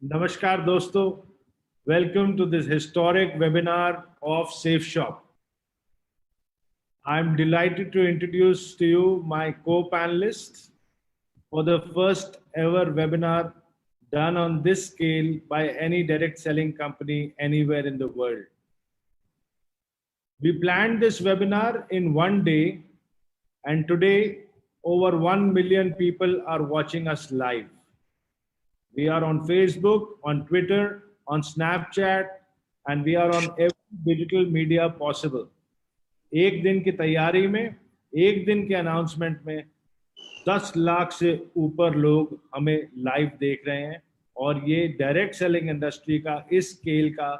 Namaskar dosto. Welcome to this historic webinar of Safe Shop. I'm delighted to introduce to you my co-panelists for the first ever webinar done on this scale by any direct selling company anywhere in the world. We planned this webinar in one day, and today over 1 million people are watching us live. We are on Facebook, on Twitter, on Snapchat, and we are on every digital media possible. एक दिन की तैयारी में, एक दिन के announcement में 10 लाख से ऊपर लोग हमें लाइव देख रहे हैं और ये डायरेक्ट सेलिंग इंडस्ट्री का इस स्केल का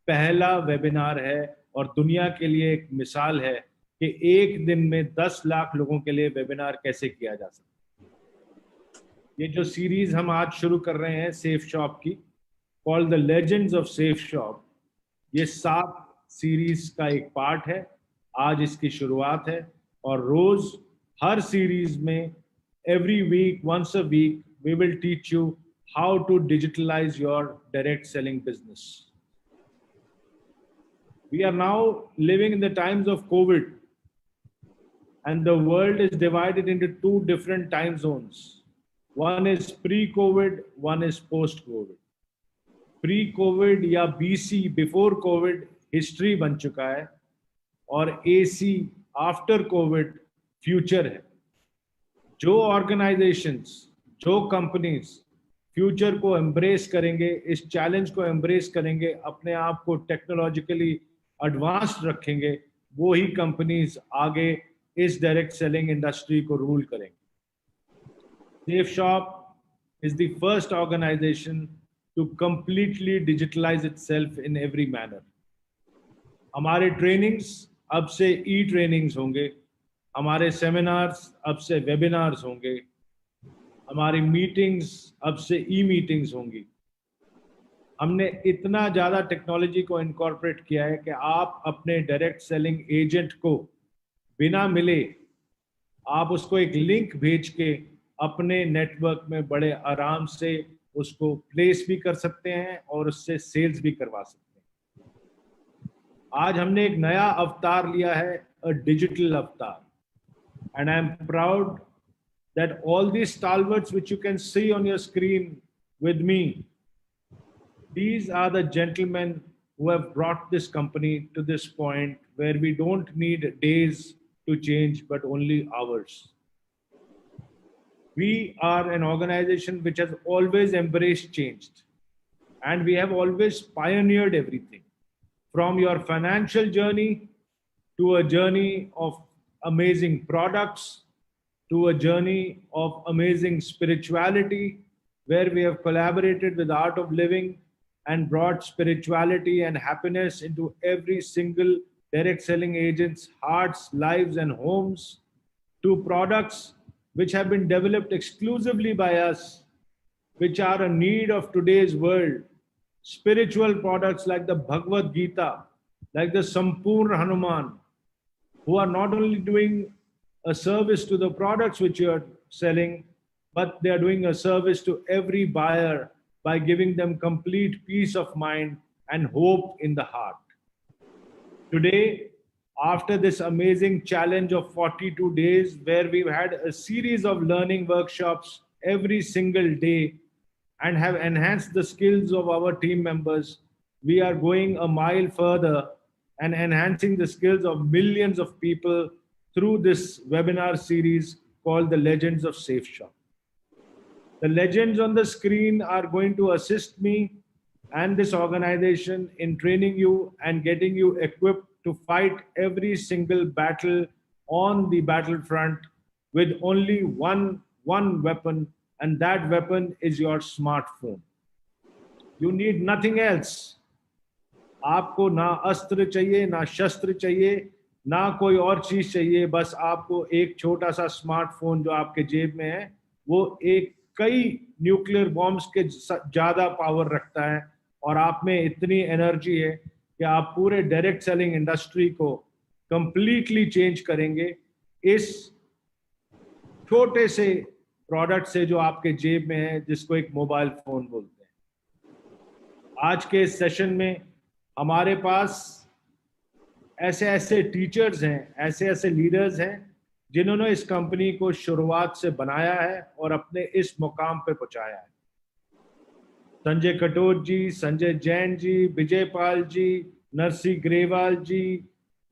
पहला वेबिनार है और दुनिया के लिए एक मिसाल है कि एक दिन में 10 लाख लोगों के लिए वेबिनार कैसे किया जा सकता है। ये जो सीरीज हम आज शुरू कर रहे हैं सेफ शॉप की, called the legends of safe shop, ये 7 सीरीज का एक पार्ट है। आज इसकी शुरुआत है और रोज हर सीरीज में every week, once a week, we will teach you how to digitalise your direct selling business. We are now living in the times of COVID, and the world is divided into 2 different time zones. One is pre-COVID, one is post-COVID. Pre-COVID या BC, before COVID, history बन चुका है और AC, after COVID, future है। जो organizations, जो companies future को embrace करेंगे, इस चैलेंज को एम्ब्रेस करेंगे, अपने आप को टेक्नोलॉजिकली एडवांस्ड रखेंगे, वो ही कंपनीज आगे इस डायरेक्ट सेलिंग इंडस्ट्री को रूल करेंगे। Safe Shop is the first organisation to completely digitalise itself in every manner. हमारे ट्रेनिंग्स अब से ई ट्रेनिंग्स होंगे, हमारे सेमिनार्स अब से वेबिनार्स होंगे, हमारी मीटिंग्स अब से ई मीटिंग्स होंगी। हमने इतना ज़्यादा टेक्नोलॉजी को इनकॉर्पोरेट किया है कि आप अपने डायरेक्ट सेलिंग एजेंट को बिना मिले आप उसको एक लिंक भेज के अपने नेटवर्क में बड़े आराम से उसको प्लेस भी कर सकते हैं और उससे सेल्स भी करवा सकते हैं। आज हमने एक नया अवतार लिया है, अ डिजिटल अवतार, and I am proud that all these stalwarts which you can see on your screen with me, these are the gentlemen who have brought this company to this point where we don't need days to change, but only hours. We are an organization which has always embraced change, and we have always pioneered everything from your financial journey to a journey of amazing products, to a journey of amazing spirituality, where we have collaborated with Art of Living and brought spirituality and happiness into every single direct selling agent's hearts, lives, and homes, to products which have been developed exclusively by us, which are a need of today's world. Spiritual products like the Bhagavad Gita, like the Sampurna Hanuman, who are not only doing a service to the products which you are selling, but they are doing a service to every buyer by giving them complete peace of mind and hope in the heart. Today, after this amazing challenge of 42 days, where we've had a series of learning workshops every single day and have enhanced the skills of our team members, we are going a mile further and enhancing the skills of millions of people through this webinar series called the Legends of Safe Shop. The legends on the screen are going to assist me and this organization in training you and getting you equipped to fight every single battle on the battlefront with only one weapon, and that weapon is your smartphone. You need nothing else. आपको ना अस्त्र चाहिए, ना शस्त्र चाहिए, ना कोई और चीज चाहिए, बस आपको एक छोटा सा स्मार्टफोन जो आपके जेब में है, वो एक कई न्यूक्लियर बॉम्ब्स के ज्यादा पावर रखता है और आप में इतनी एनर्जी है कि आप पूरे डायरेक्ट सेलिंग इंडस्ट्री को कंप्लीटली चेंज करेंगे इस छोटे से प्रोडक्ट से जो आपके जेब में है, जिसको एक मोबाइल फोन बोलते हैं। आज के इस सेशन में हमारे पास ऐसे ऐसे टीचर्स हैं, ऐसे ऐसे लीडर्स हैं जिन्होंने इस कंपनी को शुरुआत से बनाया है और अपने इस मुकाम पे पहुंचाया है। संजय कटोच जी, संजय जैन जी, विजय पाल जी, नरसी ग्रेवाल जी,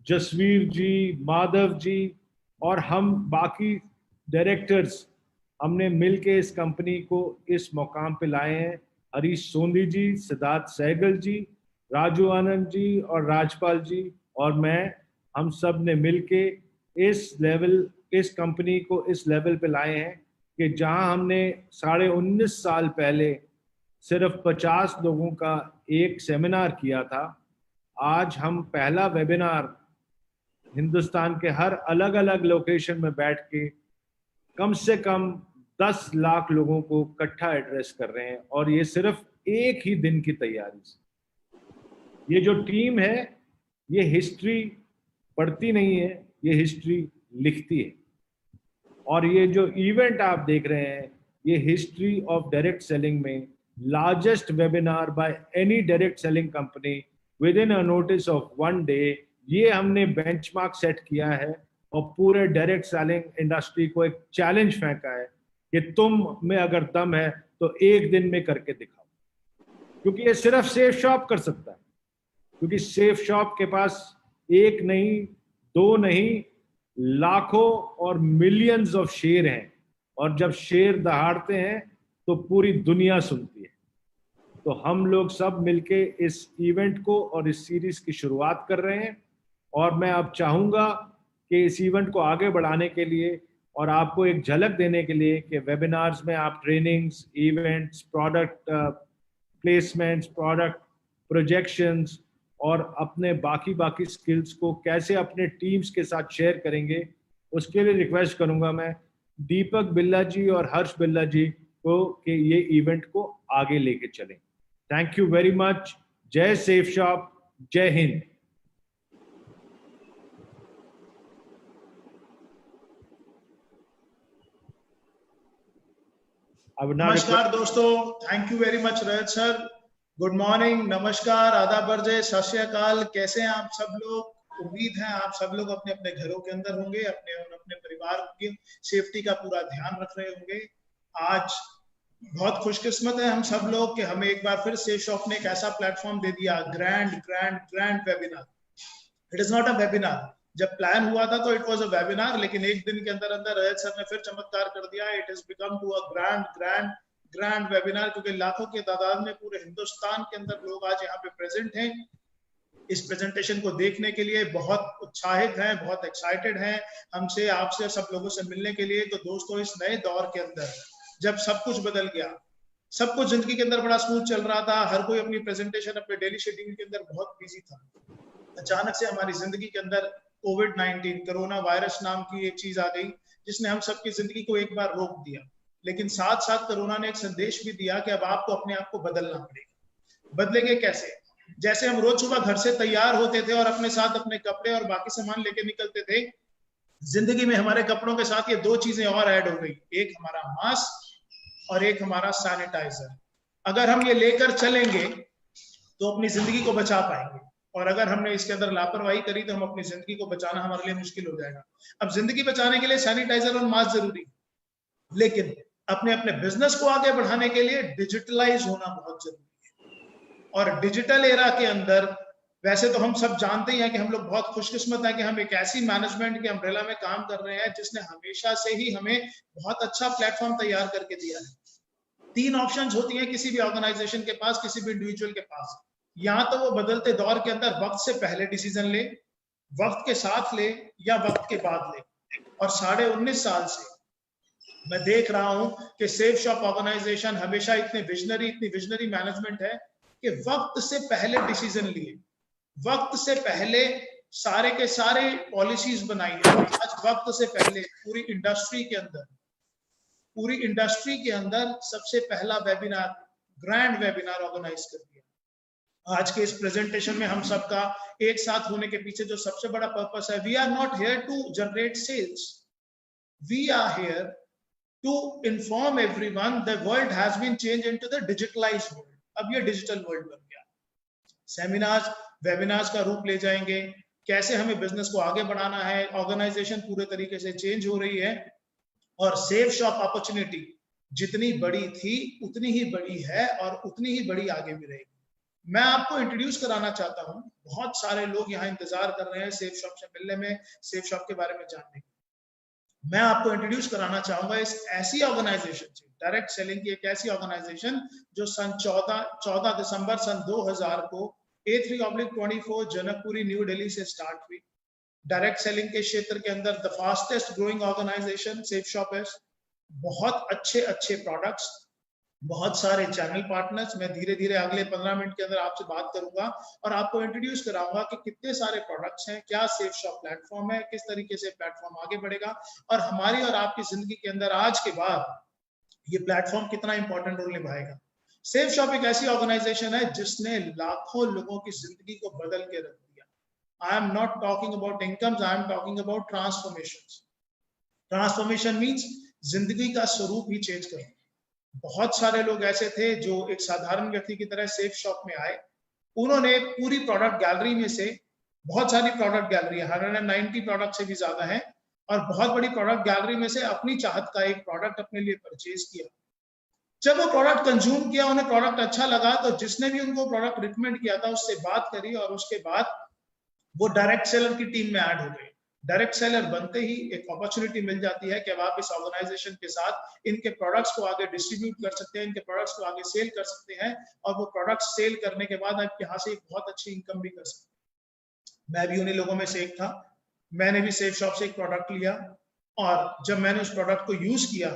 जसवीर जी, माधव जी और हम बाकी डायरेक्टर्स, हमने मिलके इस कंपनी को इस मुकाम पे लाए हैं। हरीश सोंधी जी, सिद्धार्थ सहगल जी, राजू आनंद जी और राजपाल जी और मैं, हम सब ने मिलके इस कंपनी को इस लेवल पे लाए हैं कि जहां हमने 19.5 साल पहले सिर्फ 50 लोगों का एक सेमिनार किया था, आज हम पहला वेबिनार हिंदुस्तान के हर अलग अलग लोकेशन में बैठ के कम से कम 10 लाख लोगों को इकट्ठा एड्रेस कर रहे हैं, और ये सिर्फ एक ही दिन की तैयारी से। ये जो टीम है ये हिस्ट्री पढ़ती नहीं है, ये हिस्ट्री लिखती है। और ये जो इवेंट आप देख रहे हैं ये हिस्ट्री ऑफ डायरेक्ट सेलिंग में largest webinar by any direct selling company with in a notice of 1 day, ये हमने बेंचमार्क सेट किया है और पूरे डायरेक्ट सेलिंग इंडस्ट्री को एक चैलेंज फेंका है कि तुम में अगर दम है तो एक दिन में करके दिखाओ। क्योंकि ये सिर्फ सेफ शॉप कर सकता है, क्योंकि सेफ शॉप के पास एक नहीं, दो नहीं, लाखों और मिलियंस ऑफ शेर हैं, और जब शेर दहाड़ते हैं तो पूरी दुनिया सुनती है। तो हम लोग सब मिलके इस इवेंट को और इस सीरीज की शुरुआत कर रहे हैं, और मैं अब चाहूंगा कि इस इवेंट को आगे बढ़ाने के लिए और आपको एक झलक देने के लिए कि वेबिनार्स में आप trainings, events, product placements, product projections और अपने बाकी स्किल्स को कैसे अपने टीम्स के साथ शेयर करेंगे, उसके लिए रिक्वेस्ट करूंगा मैं दीपक बिल्ला जी और हर्ष बिल्ला जी को कि ये इवेंट को आगे लेके चलें। Thank you very much. जय सेफ शॉप, जय हिंद। नमस्कार दोस्तों, thank you very much Rajat sir. Good morning, नमस्कार, आदाब, बरजे, सत श्री अकाल। कैसे हैं आप सब लोग? उम्मीद है आप सब लोग अपने अपने घरों के अंदर होंगे, अपने अपने परिवार की सेफ्टी का पूरा ध्यान रख रहे होंगे। आज बहुत खुशकिस्मत है हम सब लोग कि हमें एक बार फिर सेफ शॉप ने एक ऐसा प्लेटफॉर्म दे दिया, grand webinar. It is not a webinar. जब प्लान हुआ था तो इट वाज अ वेबिनार, लेकिन एक दिन के अंदर अंदर रजत सर ने फिर चमत्कार कर दिया। It is become to a grand webinar, क्योंकि लाखों के तादाद में पूरे हिंदुस्तान के अंदर लोग आज यहाँ पे प्रेजेंट हैं। इस प्रेजेंटेशन को देखने के लिए बहुत उत्साहित हैं, बहुत एक्साइटेड हैं हमसे, आपसे, सब लोगों से मिलने के लिए। तो दोस्तों, इस नए दौर के अंदर जब सब कुछ बदल गया, सब कुछ जिंदगी के अंदर बड़ा स्मूथ चल रहा था, हर कोई अपनी प्रेजेंटेशन, अपने डेली शेड्यूल के अंदर बहुत बिजी था, अचानक से हमारी जिंदगी के अंदर कोविड-19 कोरोना वायरस नाम की एक चीज आ गई जिसने हम सबकी जिंदगी को एक बार रोक दिया। लेकिन साथ साथ कोरोना ने एक संदेश भी दिया कि अब आपको अपने आप को बदलना पड़ेगा। बदलेंगे कैसे? जैसे हम रोज सुबह घर से तैयार होते थे और अपने साथ अपने कपड़े और बाकी सामान लेके निकलते थे, जिंदगी में हमारे कपड़ों के साथ ये दो चीजें और ऐड हो गई, एक हमारा मास्क और एक हमारा सैनिटाइजर। अगर हम ये लेकर चलेंगे तो अपनी जिंदगी को बचा पाएंगे, और अगर हमने इसके अंदर लापरवाही करी तो हम अपनी जिंदगी को बचाना हमारे लिए मुश्किल हो जाएगा। अब जिंदगी बचाने के लिए सैनिटाइजर और मास्क जरूरी है, लेकिन अपने अपने बिजनेस को आगे बढ़ाने के लिए डिजिटलाइज होना बहुत जरूरी है। और डिजिटल एरा के अंदर वैसे तो हम सब जानते ही हैं कि हम लोग बहुत खुशकिस्मत हैं कि हम एक ऐसी मैनेजमेंट के अम्ब्रेला में काम कर रहे हैं जिसने हमेशा से ही हमें बहुत अच्छा प्लेटफॉर्म तैयार करके दिया है। 3 ऑप्शंस होती हैं किसी भी ऑर्गेनाइजेशन के पास, किसी भी इंडिविजुअल के पास। या तो वो बदलते दौर के अंदर वक्त से पहले डिसीजन ले, वक्त के साथ ले, या वक्त के बाद ले। और 19.5 साल से मैं देख रहा हूं कि सेफ शॉप ऑर्गेनाइजेशन हमेशा इतनी विजनरी मैनेजमेंट है कि वक्त से पहले डिसीजन लिए, वक्त से पहले सारे के सारे पॉलिसीज बनाई है। आज वक्त से पहले पूरी इंडस्ट्री के अंदर सबसे पहला वेबिनार, ग्रैंड वेबिनार ऑर्गेनाइज कर दिया। आज के इस प्रेजेंटेशन में हम सबका एक साथ होने के पीछे जो सबसे बड़ा पर्पस है, we are not here to generate sales, we are here to inform everyone the world has been changed into the digitalised world. अब ये डिजिटल वर्ल्ड बन गया। सेमिनार्स, वेबिनार्स का रूप ले जाएंगे, कैसे हमें बिजनेस को आगे बढ़ाना है। ऑर्गेनाइजेशन पूरे तरीके से चेंज हो रही है और सेफ शॉप अपॉर्चुनिटी जितनी बड़ी थी उतनी ही बड़ी है और उतनी ही बड़ी आगे भी रहेगी। मैं आपको इंट्रोड्यूस कराना चाहता हूं, बहुत सारे लोग यहाँ इंतजार कर रहे हैं सेफ शॉप से मिलने में, सेफ शॉप के बारे में जानने की। मैं आपको इंट्रोड्यूस कराना चाहूंगा इस ऐसी ऑर्गेनाइजेशन से, डायरेक्ट सेलिंग की एक ऐसी ऑर्गेनाइजेशन जो सन 14 दिसंबर सन 2000 को A3/24 जनकपुरी न्यू दिल्ली से स्टार्ट हुई। डायरेक्ट सेलिंग के क्षेत्र के अंदर the fastest growing organisation Safe Shop है। बहुत अच्छे प्रोडक्ट्स, बहुत सारे चैनल पार्टनर्स। मैं धीरे धीरे अगले 15 मिनट के अंदर आपसे बात करूंगा और आपको इंट्रोड्यूस कराऊंगा कि कितने सारे प्रोडक्ट्स हैं, क्या सेफ शॉप प्लेटफॉर्म है, किस तरीके से प्लेटफॉर्म आगे बढ़ेगा और हमारी और आपकी जिंदगी के अंदर आज के बाद ये प्लेटफॉर्म कितना इंपॉर्टेंट रोल निभाएगा। सेफ शॉप एक ऐसी ऑर्गेनाइजेशन है जिसने लाखों लोगों की जिंदगी को बदल के रख दिया। I am not talking about incomes, I am talking about transformation. Transformation means जिंदगी का स्वरूप ही चेंज करना। बहुत सारे लोग ऐसे थे जो एक साधारण व्यक्ति की तरह सेफ शॉप में आए, उन्होंने पूरी प्रोडक्ट गैलरी में से, बहुत सारी प्रोडक्ट गैलरी है, 190 प्रोडक्ट से भी ज्यादा है, और बहुत बड़ी प्रोडक्ट गैलरी में से अपनी चाहत का एक प्रोडक्ट अपने लिए परचेज किया। जब वो प्रोडक्ट कंज्यूम किया, उन्हें प्रोडक्ट अच्छा लगा, तो जिसने भी उनको प्रोडक्ट रिकमेंड किया था उससे बात करी और उसके बाद वो डायरेक्ट सेलर की टीम में ऐड हो गए। डायरेक्ट सेलर बनते ही एक अपॉर्चुनिटी मिल जाती है कि अब आप इस ऑर्गेनाइजेशन के साथ इनके प्रोडक्ट्स को आगे डिस्ट्रीब्यूट कर सकते हैं, इनके प्रोडक्ट्स को आगे सेल कर सकते हैं और वो प्रोडक्ट्स सेल करने के बाद आप यहाँ से एक बहुत अच्छी इनकम भी कर सकते हैं। मैं भी उन्हीं लोगों में से एक था। मैंने भी सेफ शॉप से एक प्रोडक्ट लिया और जब मैंने उस प्रोडक्ट को यूज किया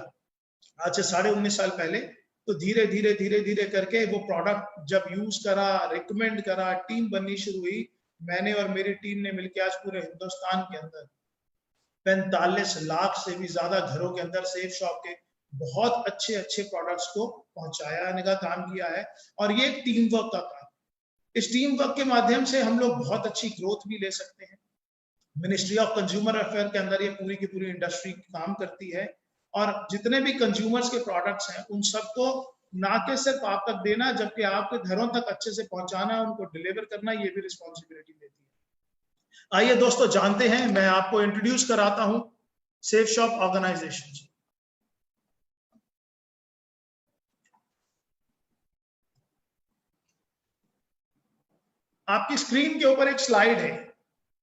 आज से 19.5 साल पहले, तो धीरे धीरे करके वो प्रोडक्ट जब यूज करा, रिकमेंड करा, टीम बननी शुरू हुई। मैंने और मेरी टीम ने मिलकर आज पूरे हिंदुस्तान के अंदर 45 लाख से भी ज्यादा घरों के अंदर सेफ शॉप के बहुत अच्छे प्रोडक्ट्स को पहुंचाने का काम किया है। और ये एक टीम वर्क का काम। इस टीम वर्क के माध्यम से हम लोग बहुत अच्छी ग्रोथ भी ले सकते हैं। मिनिस्ट्री ऑफ कंज्यूमर अफेयर के अंदर ये पूरी की पूरी इंडस्ट्री काम करती है और जितने भी कंज्यूमर्स के प्रोडक्ट्स हैं उन सबको ना के सिर्फ आप तक देना, जबकि आपके घरों तक अच्छे से पहुंचाना, उनको डिलीवर करना, ये भी रिस्पॉन्सिबिलिटी देती है। आइए दोस्तों जानते हैं, मैं आपको इंट्रोड्यूस कराता हूं सेफ शॉप ऑर्गेनाइजेशन। आपकी स्क्रीन के ऊपर एक स्लाइड है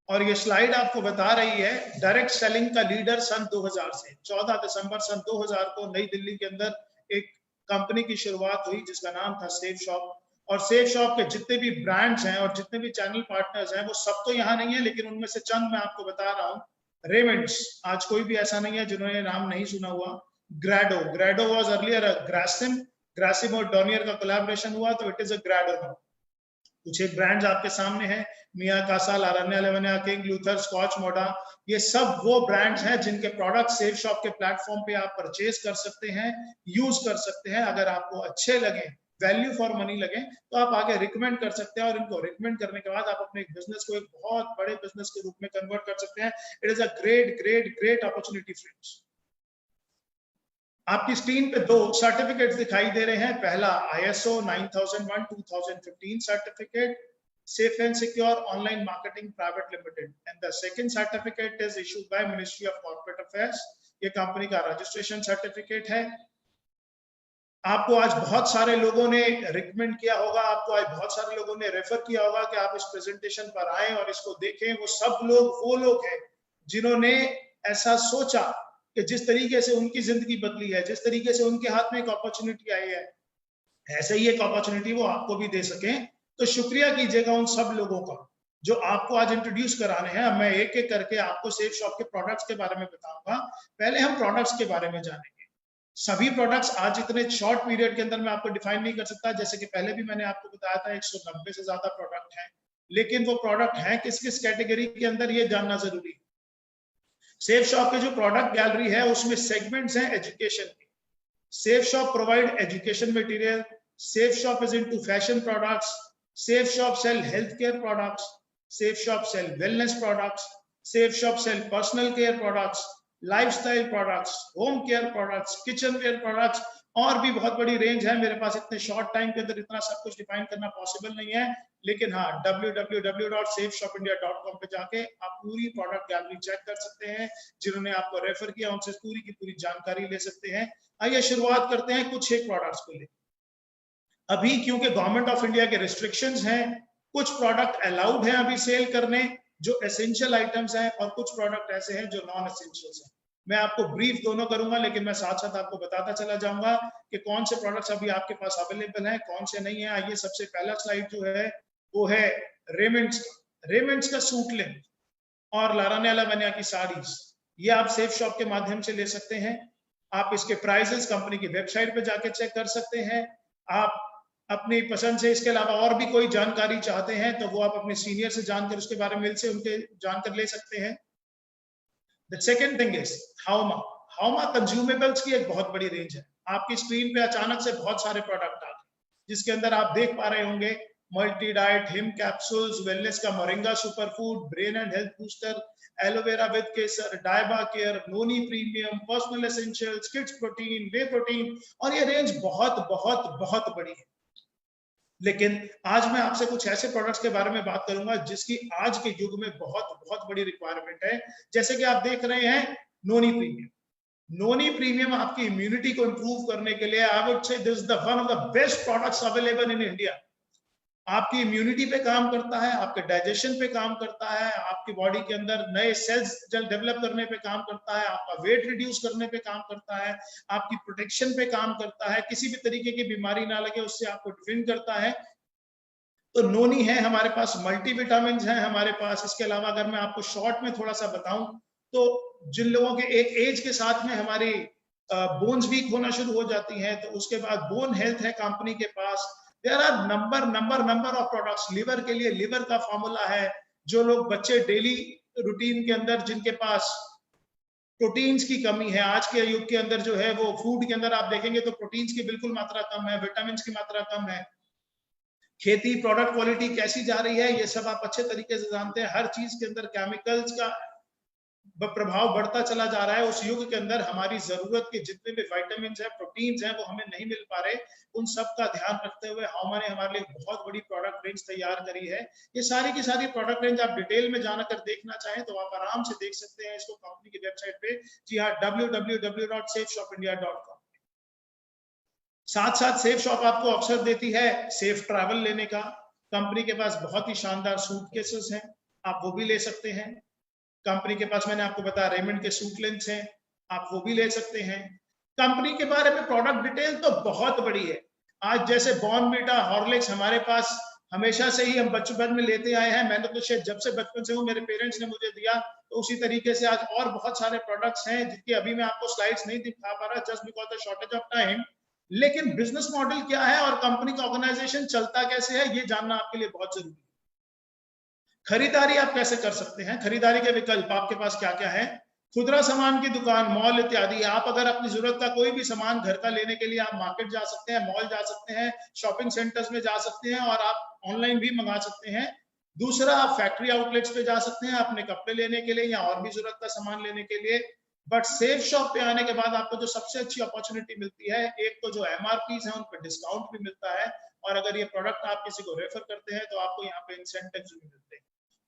और ये स्लाइड आपको बता रही है डायरेक्ट सेलिंग का लीडर सन 2000 से 14 दिसंबर सन 2000 को नई दिल्ली के अंदर एक कंपनी की शुरुआत हुई जिसका नाम था सेफ शॉप। और सेफ शॉप के जितने भी ब्रांड्स हैं और जितने भी चैनल पार्टनर्स हैं वो सब तो यहाँ नहीं है, लेकिन उनमें से चंद मैं आपको बता रहा हूँ। रेमंड्स, आज कोई भी ऐसा नहीं है जिन्होंने नाम नहीं सुना हुआ। ग्रेडो वाज अर्लियर ग्रासिम और डॉनियर का कोलैबोरेशन हुआ तो इट इज अ ग्रेडो नाउ। कुछ एक ब्रांड्स आपके सामने हैं, मिया कासा, लारान्या लेवनिया, किंग, लूथर, स्कॉच मोडा। ये सब वो ब्रांड्स हैं जिनके प्रोडक्ट सेफ शॉप के प्लेटफॉर्म पे आप परचेज कर सकते हैं, यूज कर सकते हैं। अगर आपको अच्छे लगे, वैल्यू फॉर मनी लगे, तो आप आगे रिकमेंड कर सकते हैं और इनको रिकमेंड करने के बाद आप अपने बिजनेस को एक बहुत बड़े बिजनेस के रूप में कन्वर्ट कर सकते हैं। It is a great opportunity friends. आपकी स्क्रीन पे दो सर्टिफिकेट्स दिखाई दे रहे हैं। पहला ISO 9001:2015 certificate, Safe and Secure Online Marketing Private Limited, and the second certificate is issued by Ministry of Corporate Affairs. ये कंपनी का रजिस्ट्रेशन सर्टिफिकेट है। आपको आज बहुत सारे लोगों ने रिकमेंड किया होगा, आपको आज बहुत सारे लोगों ने रेफर किया होगा कि आप इस प्रेजेंटेशन पर आए और इसको देखें। वो सब लोग वो लोग हैं जिन्होंने ऐसा सोचा कि जिस तरीके से उनकी जिंदगी बदली है, जिस तरीके से उनके हाथ में एक अपॉर्चुनिटी आई है, ऐसे ही एक अपॉर्चुनिटी वो आपको भी दे सकें। तो शुक्रिया कीजिएगा उन सब लोगों का जो आपको आज इंट्रोड्यूस कराने हैं। मैं एक एक करके आपको सेफ शॉप के प्रोडक्ट्स के बारे में बताऊंगा। पहले हम प्रोडक्ट्स के बारे में जानेंगे। सभी प्रोडक्ट्स आज इतने शॉर्ट पीरियड के अंदर मैं आपको डिफाइन नहीं कर सकता, जैसे कि पहले भी मैंने आपको बताया था 190 से ज्यादा प्रोडक्ट हैं, लेकिन वो प्रोडक्ट हैं किस किस कैटेगरी के अंदर, ये जानना जरूरी है। सेफ शॉप के जो प्रोडक्ट गैलरी है उसमें सेगमेंट्स हैं एजुकेशन के। Safe Shop provide education material, Safe Shop is into fashion products, Safe Shop sell health care products, Safe Shop sell wellness products, Safe Shop sell personal care products, lifestyle products, home care products, kitchen ware products, और भी बहुत बड़ी range है, मेरे पास इतने short time के अंदर इतना सब कुछ डिफाइन करना पॉसिबल नहीं है, लेकिन हाँ www.safeshopindia.com पे जाके आप पूरी प्रोडक्ट गैलरी चेक कर सकते हैं। जिन्होंने आपको रेफर किया उनसे पूरी की पूरी जानकारी ले सकते हैं। आइए शुरुआत करते हैं कुछ एक प्रोडक्ट्स को लेकर। अभी क्योंकि गवर्नमेंट ऑफ इंडिया के रिस्ट्रिक्शंस हैं, कुछ प्रोडक्ट अलाउड हैं अभी सेल करने जो एसेंशियल आइटम्स हैं, और कुछ प्रोडक्ट ऐसे हैं जो नॉन एसेंशियल्स हैं। मैं आपको ब्रीफ दोनों करूंगा, लेकिन मैं साथ साथ आपको बताता चला जाऊंगा कि कौन से प्रोडक्ट्स अभी आपके पास अवेलेबल हैं, कौन से नहीं है। आइए सबसे पहला स्लाइड जो है वो है रेमंड्स का सूट लेंथ और लारानेला बनिया की साड़ीज। ये आप सेफ शॉप के माध्यम से ले सकते हैं। आप इसके प्राइसेस कंपनी की वेबसाइट पे जाके चेक कर सकते हैं। आप अपनी पसंद से इसके अलावा और भी कोई जानकारी चाहते हैं तो वो आप अपने सीनियर से जानकर उसके बारे में से उनके जानकर ले सकते हैं। The second thing is हाउमा कंज्यूमेबल्स की एक बहुत बड़ी रेंज है। आपकी स्क्रीन पे अचानक से बहुत सारे प्रोडक्ट आ गए, जिसके अंदर आप देख पा रहे होंगे मल्टी डाइट, हिम कैप्सूल्स, वेलनेस का moringa super food, brain and health booster, aloe vera with केसर, डायबा care, noni premium, personal essentials, kids protein, whey protein, और ये रेंज बहुत बहुत बहुत बड़ी है। लेकिन आज मैं आपसे कुछ ऐसे प्रोडक्ट्स के बारे में बात करूंगा जिसकी आज के युग में बहुत बहुत बड़ी रिक्वायरमेंट है। जैसे कि आप देख रहे हैं नोनी प्रीमियम आपकी इम्यूनिटी को इंप्रूव करने के लिए I would say this is the one of the best products available in India. आपकी इम्यूनिटी पे काम करता है, आपके डाइजेशन पे काम करता है, आपकी बॉडी के अंदर नए सेल्स डेवलप करने पे काम करता है, आपका वेट रिड्यूस करने पे काम करता है, आपकी प्रोटेक्शन पे काम करता है, किसी भी तरीके की बीमारी ना लगे उससे आपको डिफेंड करता है। तो नोनी है हमारे पास, मल्टीविटामिन है हमारे पास। इसके अलावा अगर मैं आपको शॉर्ट में थोड़ा सा बताऊं तो जिन लोगों के एक एज के साथ में हमारी बोन्स वीक होना शुरू हो जाती हैं, तो उसके बाद बोन हेल्थ है कंपनी के पास। There are number of products. Liver के लिए लिवर का फॉर्मूला है। जो लोग बच्चे डेली रूटीन के अंदर जिनके पास प्रोटीन्स की कमी है, आज के युग के अंदर जो है वो फूड के अंदर आप देखेंगे तो प्रोटीन्स की बिल्कुल मात्रा कम है, विटामिन की मात्रा कम है। खेती प्रोडक्ट क्वालिटी कैसी जा रही है ये सब आप अच्छे तरीके से जानते हैं। हर चीज के अंदर केमिकल्स का प्रभाव बढ़ता चला जा रहा है। उस युग के अंदर हमारी जरूरत के जितने भी विटामिन है, प्रोटीन्स हैं, वो हमें नहीं मिल पा रहे। उन सब का ध्यान रखते हुए हाउमा ने हमारे लिए बहुत बड़ी प्रोडक्ट रेंज तैयार करी है। ये सारी की सारी प्रोडक्ट रेंज आप डिटेल में जाकर देखना चाहें तो आप आराम से देख सकते हैं इसको कंपनी की वेबसाइट पे। जी हाँ, www.safeshopindia.com। साथ साथ सेफ शॉप आपको अवसर देती है सेफ ट्रैवल लेने का। कंपनी के पास बहुत ही शानदार सूटकेसेस हैं, आप वो भी ले सकते हैं। कंपनी के पास मैंने आपको बताया रेमंड के सूट लेंथ हैं, आप वो भी ले सकते हैं। कंपनी के बारे में प्रोडक्ट डिटेल तो बहुत बड़ी है। आज जैसे बॉर्नवीटा, हॉर्लिक्स हमारे पास हमेशा से ही हम बचपन में लेते आए हैं। मैंने तो शायद जब से बचपन से हूँ, मेरे पेरेंट्स ने मुझे दिया, तो उसी तरीके से आज और बहुत सारे प्रोडक्ट्स हैं जिनकी अभी मैं आपको स्लाइड्स नहीं दिखा पा रहा just because the shortage of time. लेकिन बिजनेस मॉडल क्या है और कंपनी का ऑर्गेनाइजेशन चलता कैसे है ये जानना आपके लिए बहुत जरूरी है। खरीदारी आप कैसे कर सकते हैं, खरीदारी के विकल्प आपके पास क्या क्या है। खुदरा सामान की दुकान, मॉल इत्यादि। आप अगर अपनी जरूरत का कोई भी सामान घर का लेने के लिए आप मार्केट जा सकते हैं, मॉल जा सकते हैं, शॉपिंग सेंटर्स में जा सकते हैं, और आप ऑनलाइन भी मंगा सकते हैं। दूसरा, आप फैक्ट्री आउटलेट्स पे जा सकते हैं अपने कपड़े लेने के लिए या और भी जरूरत का सामान लेने के लिए। बट सेफ शॉप पे आने के बाद आपको जो सबसे अच्छी अपॉर्चुनिटी मिलती है, एक तो जो एमआरपीज है उन पर डिस्काउंट भी मिलता है, और अगर ये प्रोडक्ट आप किसी को रेफर करते हैं तो आपको यहाँ पे इंसेंटिव्स भी मिलते हैं।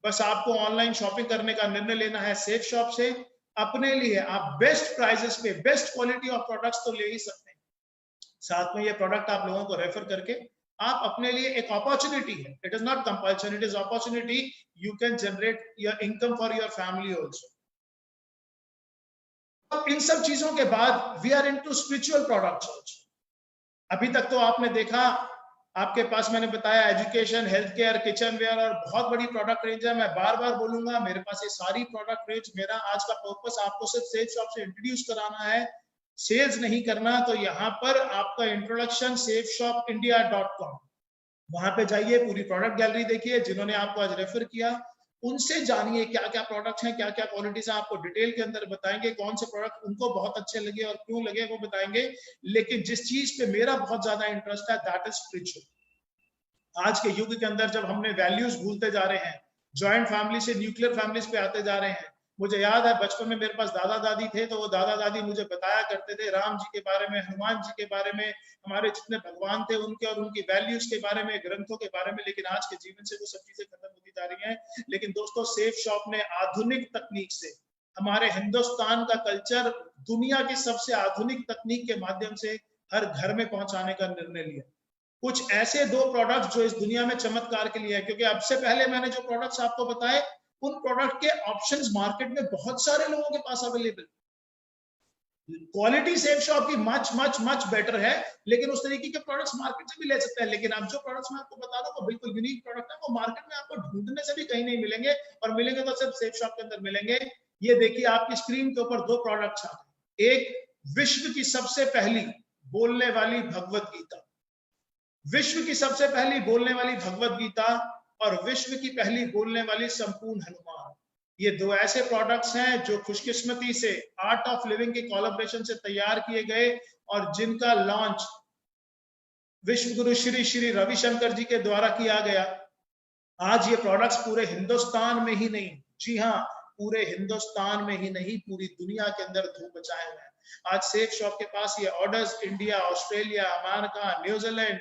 बस आपको ऑनलाइन शॉपिंग करने का निर्णय लेना है सेफ शॉप से। अपने लिए आप बेस्ट प्राइसेस पे बेस्ट क्वालिटी ऑफ प्रोडक्ट्स तो ले ही सकते हैं, साथ में ये प्रोडक्ट आप लोगों को रेफर करके आप अपने लिए एक अपॉर्चुनिटी है, it is not compulsion, it is opportunity, you can generate your income for your family also. अब इन सब चीजों के बाद we are into spiritual products also. अभी तक तो आपने देखा, आपके पास मैंने बताया education, health care, kitchen ware और बहुत बड़ी प्रोडक्ट रेंज है। मैं बार बार बोलूंगा, मेरे पास ये सारी प्रोडक्ट रेंज, मेरा आज का पर्पस आपको सिर्फ सेफ शॉप से इंट्रोड्यूस कराना है, सेल्स नहीं करना। तो यहाँ पर आपका इंट्रोडक्शन safeshopindia.com, वहां पे जाइए, पूरी प्रोडक्ट गैलरी देखिए। जिन्होंने आपको आज रेफर किया उनसे जानिए क्या क्या प्रोडक्ट्स हैं, क्या क्या क्वालिटीज हैं, आपको डिटेल के अंदर बताएंगे कौन से प्रोडक्ट उनको बहुत अच्छे लगे और क्यों लगे वो बताएंगे। लेकिन जिस चीज पे मेरा बहुत ज्यादा इंटरेस्ट है दैट इज स्पिरिचुअल। आज के युग के अंदर जब हमने वैल्यूज भूलते जा रहे हैं, ज्वाइंट फैमिली से न्यूक्लियर फैमिलीज पे आते जा रहे हैं, मुझे याद है बचपन में मेरे पास दादा दादी थे, तो वो दादा दादी मुझे बताया करते थे राम जी के बारे में, हनुमान जी के बारे में, हमारे जितने भगवान थे उनके और उनकी वैल्यूज के बारे में, ग्रंथों के बारे में। लेकिन आज के जीवन से वो सब चीजें खत्म होती जा रही हैं। लेकिन दोस्तों, सेफ शॉप ने आधुनिक तकनीक से हमारे हिंदुस्तान का कल्चर दुनिया की सबसे आधुनिक तकनीक के माध्यम से हर घर में पहुंचाने का निर्णय लिया। कुछ ऐसे 2 प्रोडक्ट्स जो इस दुनिया में चमत्कार के लिए है, क्योंकि अब से पहले मैंने जो प्रोडक्ट्स आपको बताए, उन प्रोडक्ट के ऑप्शंस मार्केट में बहुत सारे लोगों के पास अवेलेबल। क्वालिटी सेफ शॉप की मच मच मच बेटर है, लेकिन उस तरीके के प्रोडक्ट्स मार्केट से भी ले सकते हैं। लेकिन अब जो प्रोडक्ट्स मैं आपको बता दूं वो बिल्कुल यूनिक प्रोडक्ट है, वो मार्केट में आपको ढूंढने से भी कहीं नहीं मिलेंगे, और मिलेंगे तो सिर्फ सेफ शॉप के अंदर मिलेंगे। ये देखिए आपकी स्क्रीन के ऊपर 2 प्रोडक्ट्स आ गए। एक विश्व की सबसे पहली बोलने वाली भगवत गीता, विश्व की सबसे पहली बोलने वाली भगवत गीता, और विश्व की पहली बोलने वाली संपूर्ण हनुमान। ये 2 ऐसे प्रोडक्ट्स हैं जो खुशकिस्मती से आर्ट ऑफ लिविंग के कोलैबोरेशन से तैयार किए गए, और जिनका लॉन्च विश्व गुरु श्री श्री रविशंकर जी के द्वारा किया गया। आज ये प्रोडक्ट्स पूरे हिंदुस्तान में ही नहीं, जी हाँ, पूरे हिंदुस्तान में ही नहीं, पूरी दुनिया के अंदर धूम मचाए हुए हैं। आज सेफ शॉप के पास ये orders India, Australia, America, New Zealand,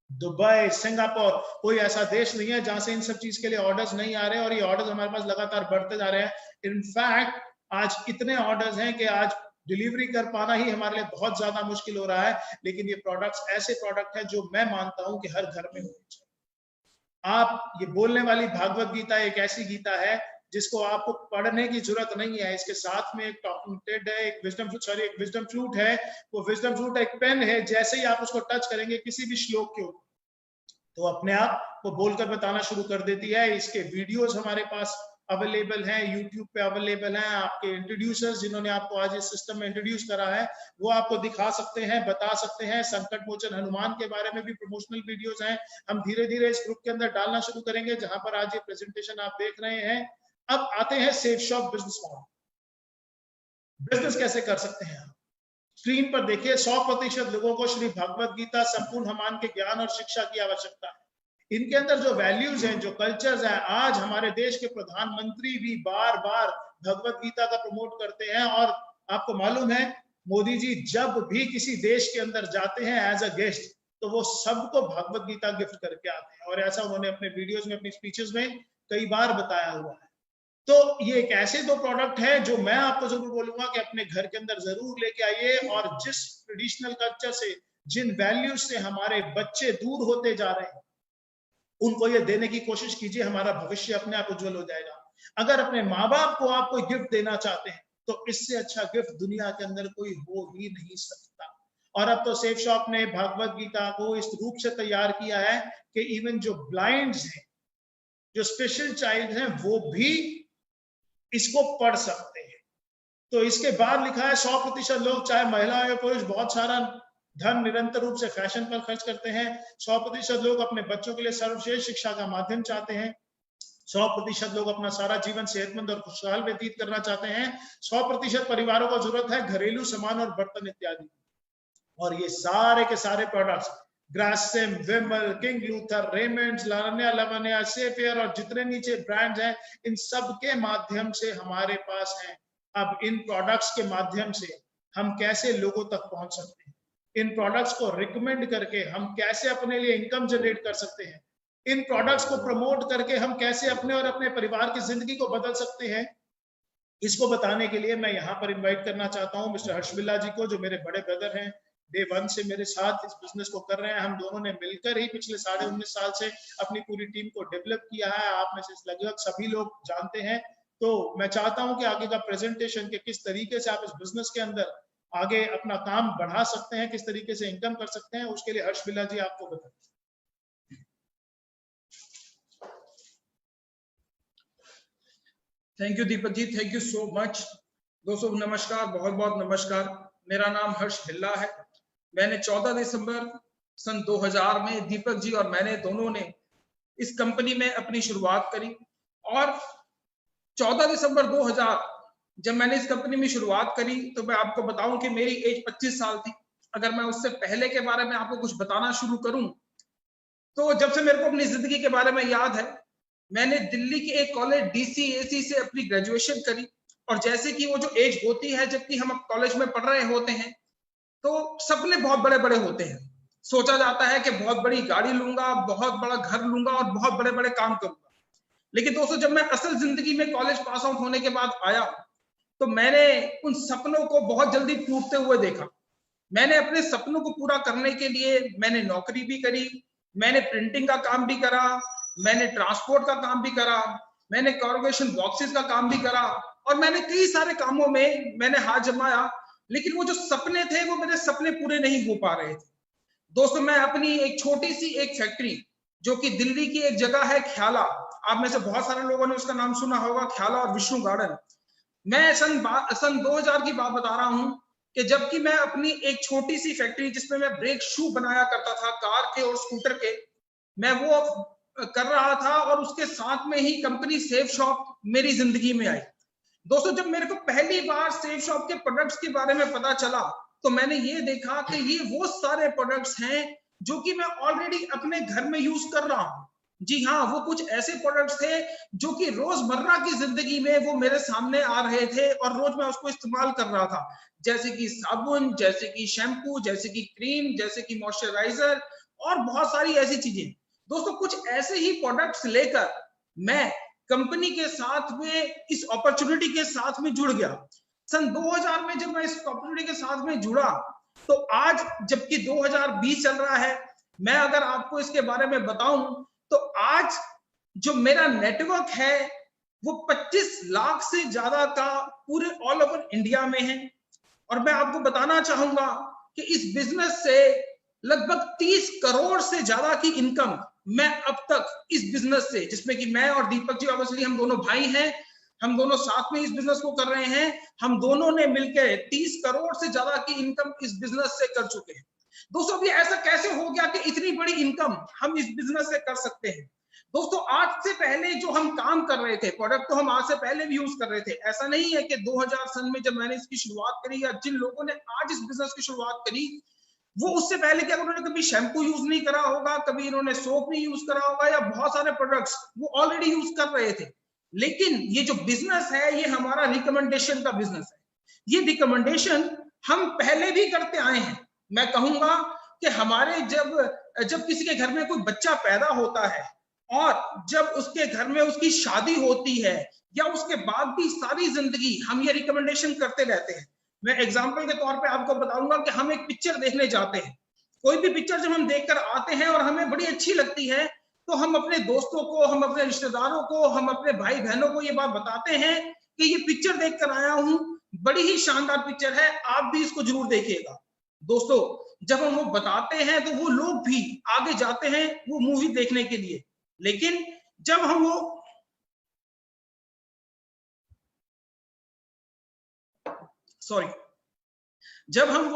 Dubai, Singapore, कोई ऐसा देश नहीं है जहां से इन सब चीज के लिए ऑर्डर्स नहीं आ रहे हैं, और ये ऑर्डर्स हमारे पास लगातार बढ़ते जा रहे हैं। इनफैक्ट आज इतने ऑर्डर्स हैं कि आज डिलीवरी कर पाना ही हमारे लिए बहुत ज्यादा मुश्किल हो रहा है। लेकिन ये प्रोडक्ट्स ऐसे प्रोडक्ट हैं जो मैं मानता हूं कि हर घर में होने चाहिए। आप ये बोलने वाली भागवत गीता एक ऐसी गीता है जिसको आपको पढ़ने की जरूरत नहीं है। इसके साथ में एक टॉकिंग टेड है, एक विजडम फ्लूट है। वो विजडम फ्लूट एक पेन है, जैसे ही आप उसको टच करेंगे किसी भी श्लोक के ऊपर, तो अपने आप वो बोलकर बताना शुरू कर देती है। इसके वीडियोस हमारे पास अवेलेबल हैं, यूट्यूब पे अवेलेबल हैं। आपके इंट्रोड्यूसर्स जिन्होंने आपको आज इस सिस्टम में इंट्रोड्यूस करा है, वो आपको दिखा सकते हैं, बता सकते हैं। संकट मोचन हनुमान के बारे में भी प्रमोशनल वीडियोस हैं, हम धीरे धीरे इस ग्रुप के अंदर डालना शुरू करेंगे, जहां पर आज ये प्रेजेंटेशन आप देख रहे हैं। अब आते हैं safe shop business model. Business कैसे कर सकते हैं आप? स्क्रीन पर देखिए, 100% लोगों को श्री भगवत गीता संपूर्ण हनुमान के ज्ञान और शिक्षा की आवश्यकता है। इनके अंदर जो वैल्यूज हैं, जो कल्चर्स हैं, आज हमारे देश के प्रधानमंत्री भी बार बार भगवत गीता का प्रमोट करते हैं। और आपको मालूम है, मोदी जी जब भी किसी देश के अंदर जाते हैं एज अ गेस्ट, तो वो सबको भगवत गीता गिफ्ट करके आते हैं, और ऐसा उन्होंने अपने वीडियोस में, अपनी स्पीचेस में कई बार बताया हुआ है। तो ये एक ऐसे 2 प्रोडक्ट है जो मैं आपको जरूर बोलूंगा कि अपने घर के अंदर जरूर लेके आइए, और जिस ट्रेडिशनल कल्चर से, जिन वैल्यूज से हमारे बच्चे दूर होते जा रहे हैं, उनको ये देने की कोशिश कीजिए। हमारा भविष्य अपने आप उज्जवल हो जाएगा। अगर अपने माँ बाप को आप कोई गिफ्ट देना चाहते हैं, तो इससे अच्छा गिफ्ट दुनिया के अंदर कोई हो ही नहीं सकता। और अब तो सेफ शॉप ने भगवत गीता को इस रूप से तैयार किया है कि इवन जो ब्लाइंड्स हैं, जो स्पेशल चाइल्ड हैं, वो भी इसको पढ़ सकते हैं। तो इसके बाद लिखा है 100% लोग, चाहे महिला या पुरुष, बहुत सारा धन निरंतर रूप से फैशन पर खर्च करते हैं। 100% लोग अपने बच्चों के लिए सर्वश्रेष्ठ शिक्षा का माध्यम चाहते हैं। 100% लोग अपना सारा जीवन सेहतमंद और खुशहाल व्यतीत करना चाहते हैं। 100% परिवारों को जरूरत है घरेलू सामान और बर्तन इत्यादि। और ये सारे के सारे प्रोडक्ट्स, ग्रासिम, विमल, किंग लूथर, रेमंड्स, लारनिया, लवनिया, सेफियर और जितने नीचे ब्रांड्स हैं, इन सब के माध्यम से हमारे पास हैं। अब इन प्रोडक्ट्स के माध्यम से हम कैसे लोगों तक पहुंच सकते हैं, इन प्रोडक्ट्स को रिकमेंड करके हम कैसे अपने लिए इनकम जनरेट कर सकते हैं, इन प्रोडक्ट्स को प्रमोट करके हम कैसे अपने और अपने परिवार की जिंदगी को बदल सकते हैं, इसको बताने के लिए मैं यहाँ पर इनवाइट करना चाहता हूँ मिस्टर हर्ष बिल्ला जी को, जो मेरे बड़े ब्रदर हैं। डे 1 से मेरे साथ इस बिजनेस को कर रहे हैं। हम दोनों ने मिलकर ही पिछले 19.5 साल से अपनी पूरी टीम को डेवलप किया है। आप में से लगभग सभी लोग जानते हैं। तो मैं चाहता हूं कि आगे का प्रेजेंटेशन के किस तरीके से आप इस बिजनेस के अंदर आगे अपना काम बढ़ा सकते हैं, किस तरीके से इनकम कर सकते हैं, उसके लिए हर्ष बिल्ला जी आपको बताएं। Thank you Deepak ji, thank you so much. दोस्तों नमस्कार, बहुत बहुत नमस्कार। मेरा नाम हर्ष बिल्ला है। मैंने 14 दिसंबर सन 2000 में दीपक जी और मैंने दोनों ने इस कंपनी में अपनी शुरुआत करी। और 14 दिसंबर 2000 जब मैंने इस कंपनी में शुरुआत करी, तो मैं आपको बताऊं कि मेरी एज 25 साल थी। अगर मैं उससे पहले के बारे में आपको कुछ बताना शुरू करूं, तो जब से मेरे को अपनी जिंदगी के बारे में याद है, मैंने दिल्ली के एक कॉलेज DCAC से अपनी ग्रेजुएशन करी। और जैसे कि वो जो एज होती है जबकि हम अब कॉलेज में पढ़ रहे होते हैं, तो सपने बहुत बड़े बड़े होते हैं। सोचा जाता है कि बहुत बड़ी गाड़ी लूंगा, बहुत बड़ा घर लूंगा और बहुत बड़े बड़े काम करूंगा। लेकिन दोस्तों, जब मैं असल जिंदगी में कॉलेज पास आउट होने के बाद आया, तो मैंने उन सपनों को बहुत जल्दी टूटते हुए देखा। मैंने अपने सपनों को पूरा करने के लिए मैंने नौकरी भी करी, मैंने प्रिंटिंग का काम भी करा, मैंने ट्रांसपोर्ट का काम भी करा, मैंने कॉर्पोरेशन बॉक्सेस का काम भी करा, और मैंने कई सारे कामों में मैंने हाथ जमाया। लेकिन वो जो सपने थे, वो मेरे सपने पूरे नहीं हो पा रहे थे। दोस्तों, मैं अपनी एक छोटी सी एक फैक्ट्री, जो कि दिल्ली की एक जगह है ख्याला, आप में से बहुत सारे लोगों ने उसका नाम सुना होगा, ख्याला और विष्णु गार्डन। मैं सन 2000 की बात बता रहा हूं कि जबकि मैं अपनी एक छोटी सी फैक्ट्री, जिसमें मैं ब्रेक शू बनाया करता था कार के और स्कूटर के, मैं वो कर रहा था, और उसके साथ में ही कंपनी सेफ शॉप मेरी जिंदगी में आई। दोस्तों, जब मेरे को पहली बार सेफ शॉप के प्रोडक्ट्स के बारे में पता चला, तो मैंने ये देखा कि ये वो सारे प्रोडक्ट्स हैं जो कि मैं ऑलरेडी अपने घर में यूज कर रहा हूं। जी हाँ, वो कुछ ऐसे प्रोडक्ट्स थे जो कि रोजमर्रा की जिंदगी में वो मेरे सामने आ रहे थे और रोज मैं उसको इस्तेमाल कर रहा था, जैसे कि साबुन, जैसे कि शैम्पू, जैसे कि क्रीम, जैसे कि मॉइस्चराइजर और बहुत सारी ऐसी चीजें। दोस्तों, कुछ ऐसे ही प्रोडक्ट्स लेकर मैं कंपनी के साथ में इस अपॉर्चुनिटी के साथ में जुड़ गया। सन 2000 में जब मैं इस अपॉर्चुनिटी के साथ में जुड़ा, तो आज जबकि 2020 चल रहा है, मैं अगर आपको इसके बारे में बताऊं, तो आज जो मेरा नेटवर्क है वो 25 लाख से ज्यादा का पूरे ऑल ओवर इंडिया में है। और मैं आपको बताना चाहूंगा कि इस बिजनेस से लगभग 30 करोड़ से ज्यादा की इनकम मैं अब तक इस बिजनेस से, जिसमें कि मैं और दीपक जी ऑब्वियसली हम दोनों भाई हैं, हम दोनों साथ में इस बिजनेस को कर रहे हैं, हम दोनों ने मिलकर 30 करोड़ से ज्यादा की इनकम इस बिजनेस से कर चुके हैं। दोस्तों, अभी ऐसा कैसे हो गया कि इतनी बड़ी इनकम हम इस बिजनेस से कर सकते हैं? दोस्तों, आज से पहले जो हम काम कर रहे थे, प्रोडक्ट तो हम आज से पहले भी यूज कर रहे थे। ऐसा नहीं है कि 2000 सन में जब मैंने इसकी शुरुआत करी, या जिन लोगों ने आज इस बिजनेस की शुरुआत करी, वो उससे पहले क्या उन्होंने कभी शैम्पू यूज नहीं करा होगा, कभी इन्होंने सोप नहीं यूज करा होगा, या बहुत सारे प्रोडक्ट्स वो ऑलरेडी यूज कर रहे थे। लेकिन ये जो बिजनेस है, ये हमारा रिकमेंडेशन का बिजनेस है। ये रिकमेंडेशन हम पहले भी करते आए हैं। मैं कहूंगा कि हमारे जब किसी के घर में कोई बच्चा पैदा होता है और जब उसके घर में उसकी शादी होती है, या उसके बाद भी सारी जिंदगी हम ये रिकमेंडेशन करते रहते हैं। मैं एग्जांपल के तौर पे आपको बताऊंगा कि हम एक पिक्चर देखने जाते हैं। कोई भी पिक्चर जब हम देखकर आते हैं और हमें बड़ी अच्छी लगती है, तो हम अपने दोस्तों को, हम अपने रिश्तेदारों को, हम अपने भाई बहनों को ये बात बताते हैं कि ये पिक्चर देखकर आया हूं, बड़ी ही शानदार पिक्चर है, आप भी इसको जरूर देखिएगा। दोस्तों, जब हम वो बताते हैं तो वो लोग भी आगे जाते हैं वो मूवी देखने के लिए। लेकिन जब हम वो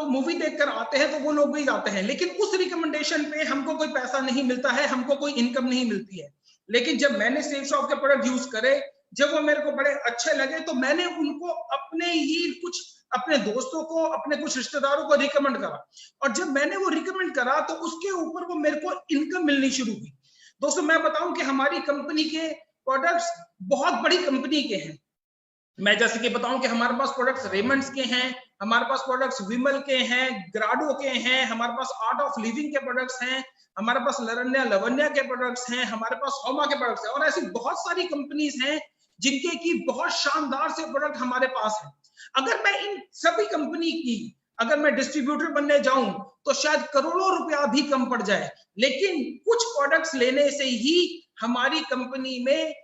मूवी देखकर आते हैं तो वो लोग भी जाते हैं, लेकिन उस रिकमेंडेशन पे हमको कोई पैसा नहीं मिलता है, हमको कोई इनकम नहीं मिलती है। लेकिन जब मैंने सेफ शॉप के प्रोडक्ट यूज करे, जब वो मेरे को बड़े अच्छे लगे, तो मैंने उनको अपने दोस्तों को, अपने कुछ रिश्तेदारों को रिकमेंड करा, और जब मैंने वो रिकमेंड करा तो उसके ऊपर वो मेरे को इनकम मिलनी शुरू हुई। दोस्तों, मैं बताऊं कि हमारी कंपनी के प्रोडक्ट्स बहुत बड़ी कंपनी के हैं। मैं जैसे कि बताऊं कि हमारे पास प्रोडक्ट्स रेमंड्स के हैं, हमारे पास प्रोडक्ट्स विमल के हैं, ग्राडो के हैं, हमारे पास आर्ट ऑफ लिविंग के प्रोडक्ट्स हैं, हमारे पास लरण्या लवन्या के प्रोडक्ट्स हैं, हमारे पास होमा के प्रोडक्ट्स हैं, और ऐसी बहुत सारी कंपनीज हैं जिनके की बहुत शानदार से प्रोडक्ट हमारे पास है। अगर मैं इन सभी कंपनी की अगर मैं डिस्ट्रीब्यूटर बनने जाऊं तो शायद करोड़ों रुपया भी कम पड़ जाए, लेकिन कुछ प्रोडक्ट्स लेने से ही हमारी कंपनी में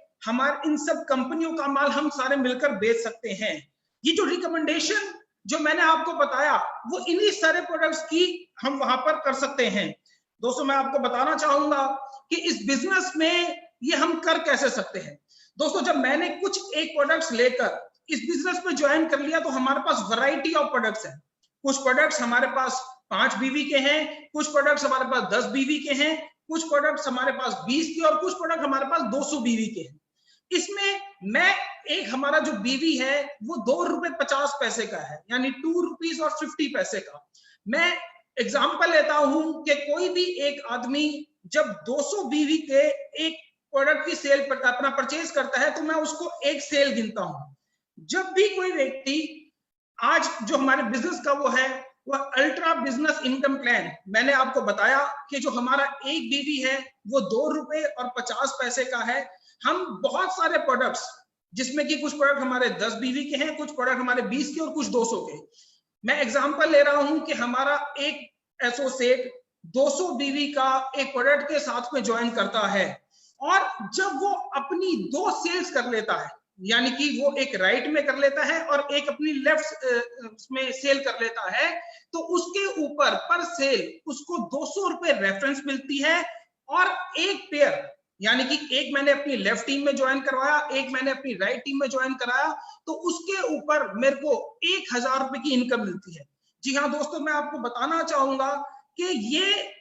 इन सब कंपनियों का माल हम सारे मिलकर बेच सकते हैं। ये जो रिकमेंडेशन जो मैंने आपको बताया, वो इन्हीं सारे प्रोडक्ट्स की हम वहां पर कर सकते हैं। दोस्तों, मैं आपको बताना चाहूंगा कि इस बिजनेस में ये हम कर कैसे सकते हैं। दोस्तों, जब मैंने कुछ एक प्रोडक्ट्स लेकर इस बिजनेस में ज्वाइन कर लिया, तो हमारे पास वैरायटी ऑफ प्रोडक्ट्स हैं। कुछ प्रोडक्ट्स हमारे पास 5 बीवी के हैं, कुछ प्रोडक्ट्स हमारे पास 10 बीवी के हैं, कुछ प्रोडक्ट्स हमारे पास 20 के, और कुछ प्रोडक्ट हमारे पास 200 बीवी के हैं। इसमें मैं एक हमारा जो बीवी है वो ₹2.50 का है, यानी ₹2.50 का। मैं एग्जांपल लेता हूं कि कोई भी एक आदमी जब 200 बीवी के एक प्रोडक्ट की सेल अपना परचेज करता है तो मैं उसको एक सेल गिनता हूं। जब भी कोई व्यक्ति आज जो हमारे बिजनेस का वो है वह अल्ट्रा बिजनेस इनकम प्लान, मैंने आपको बताया कि जो हमारा एक बीवी है वो 2 रुपए और 50 पैसे का है। हम बहुत सारे प्रोडक्ट्स, जिसमें कि कुछ प्रोडक्ट हमारे 10 बीवी के हैं, कुछ प्रोडक्ट हमारे 20 के और कुछ 200 के। मैं एग्जांपल ले रहा हूं कि हमारा एक एसोसिएट 200 बीवी का एक प्रोडक्ट के साथ में ज्वाइन करता है, और जब वो अपनी 2 सेल्स कर लेता है, यानी कि वो एक राइट में कर लेता है और एक अपनी लेफ्ट में सेल कर लेता है, तो उसके ऊपर पर सेल उसको 200 रुपए रेफरेंस मिलती है। और एक पेयर, यानी कि एक मैंने अपनी लेफ्ट टीम में ज्वाइन करवाया, एक मैंने अपनी राइट टीम में ज्वाइन कराया, तो उसके ऊपर मेरे को 1000 रुपए की इनकम मिलती है। जी हाँ दोस्तों, मैं आपको बताना चाहूंगा कि ये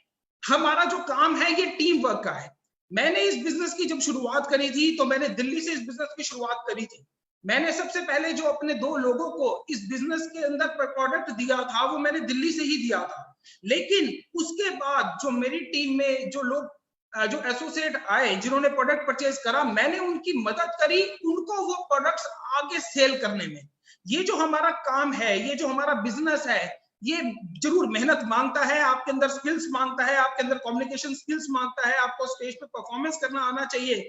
हमारा जो काम है ये टीम वर्क का है। मैंने इस बिजनेस की जब शुरुआत करी थी तो मैंने दिल्ली से इस बिजनेस की शुरुआत करी थी। मैंने सबसे पहले जो अपने 2 लोगों को इस बिजनेस के अंदर प्रोडक्ट दिया था वो मैंने दिल्ली से ही दिया था। लेकिन उसके बाद जो मेरी टीम में जो लोग जो एसोसिएट आए जिन्होंने प्रोडक्ट परचेज करा, मैंने उनकी मदद करी उनको वो प्रोडक्ट्स आगे सेल करने में। ये जो हमारा काम है, ये जो हमारा बिजनेस है, ये जरूर मेहनत मांगता है, आपके अंदर स्किल्स मांगता है, आपके अंदर कम्युनिकेशन स्किल्स मांगता है, आपको स्टेज पे परफॉर्मेंस करना आना चाहिए।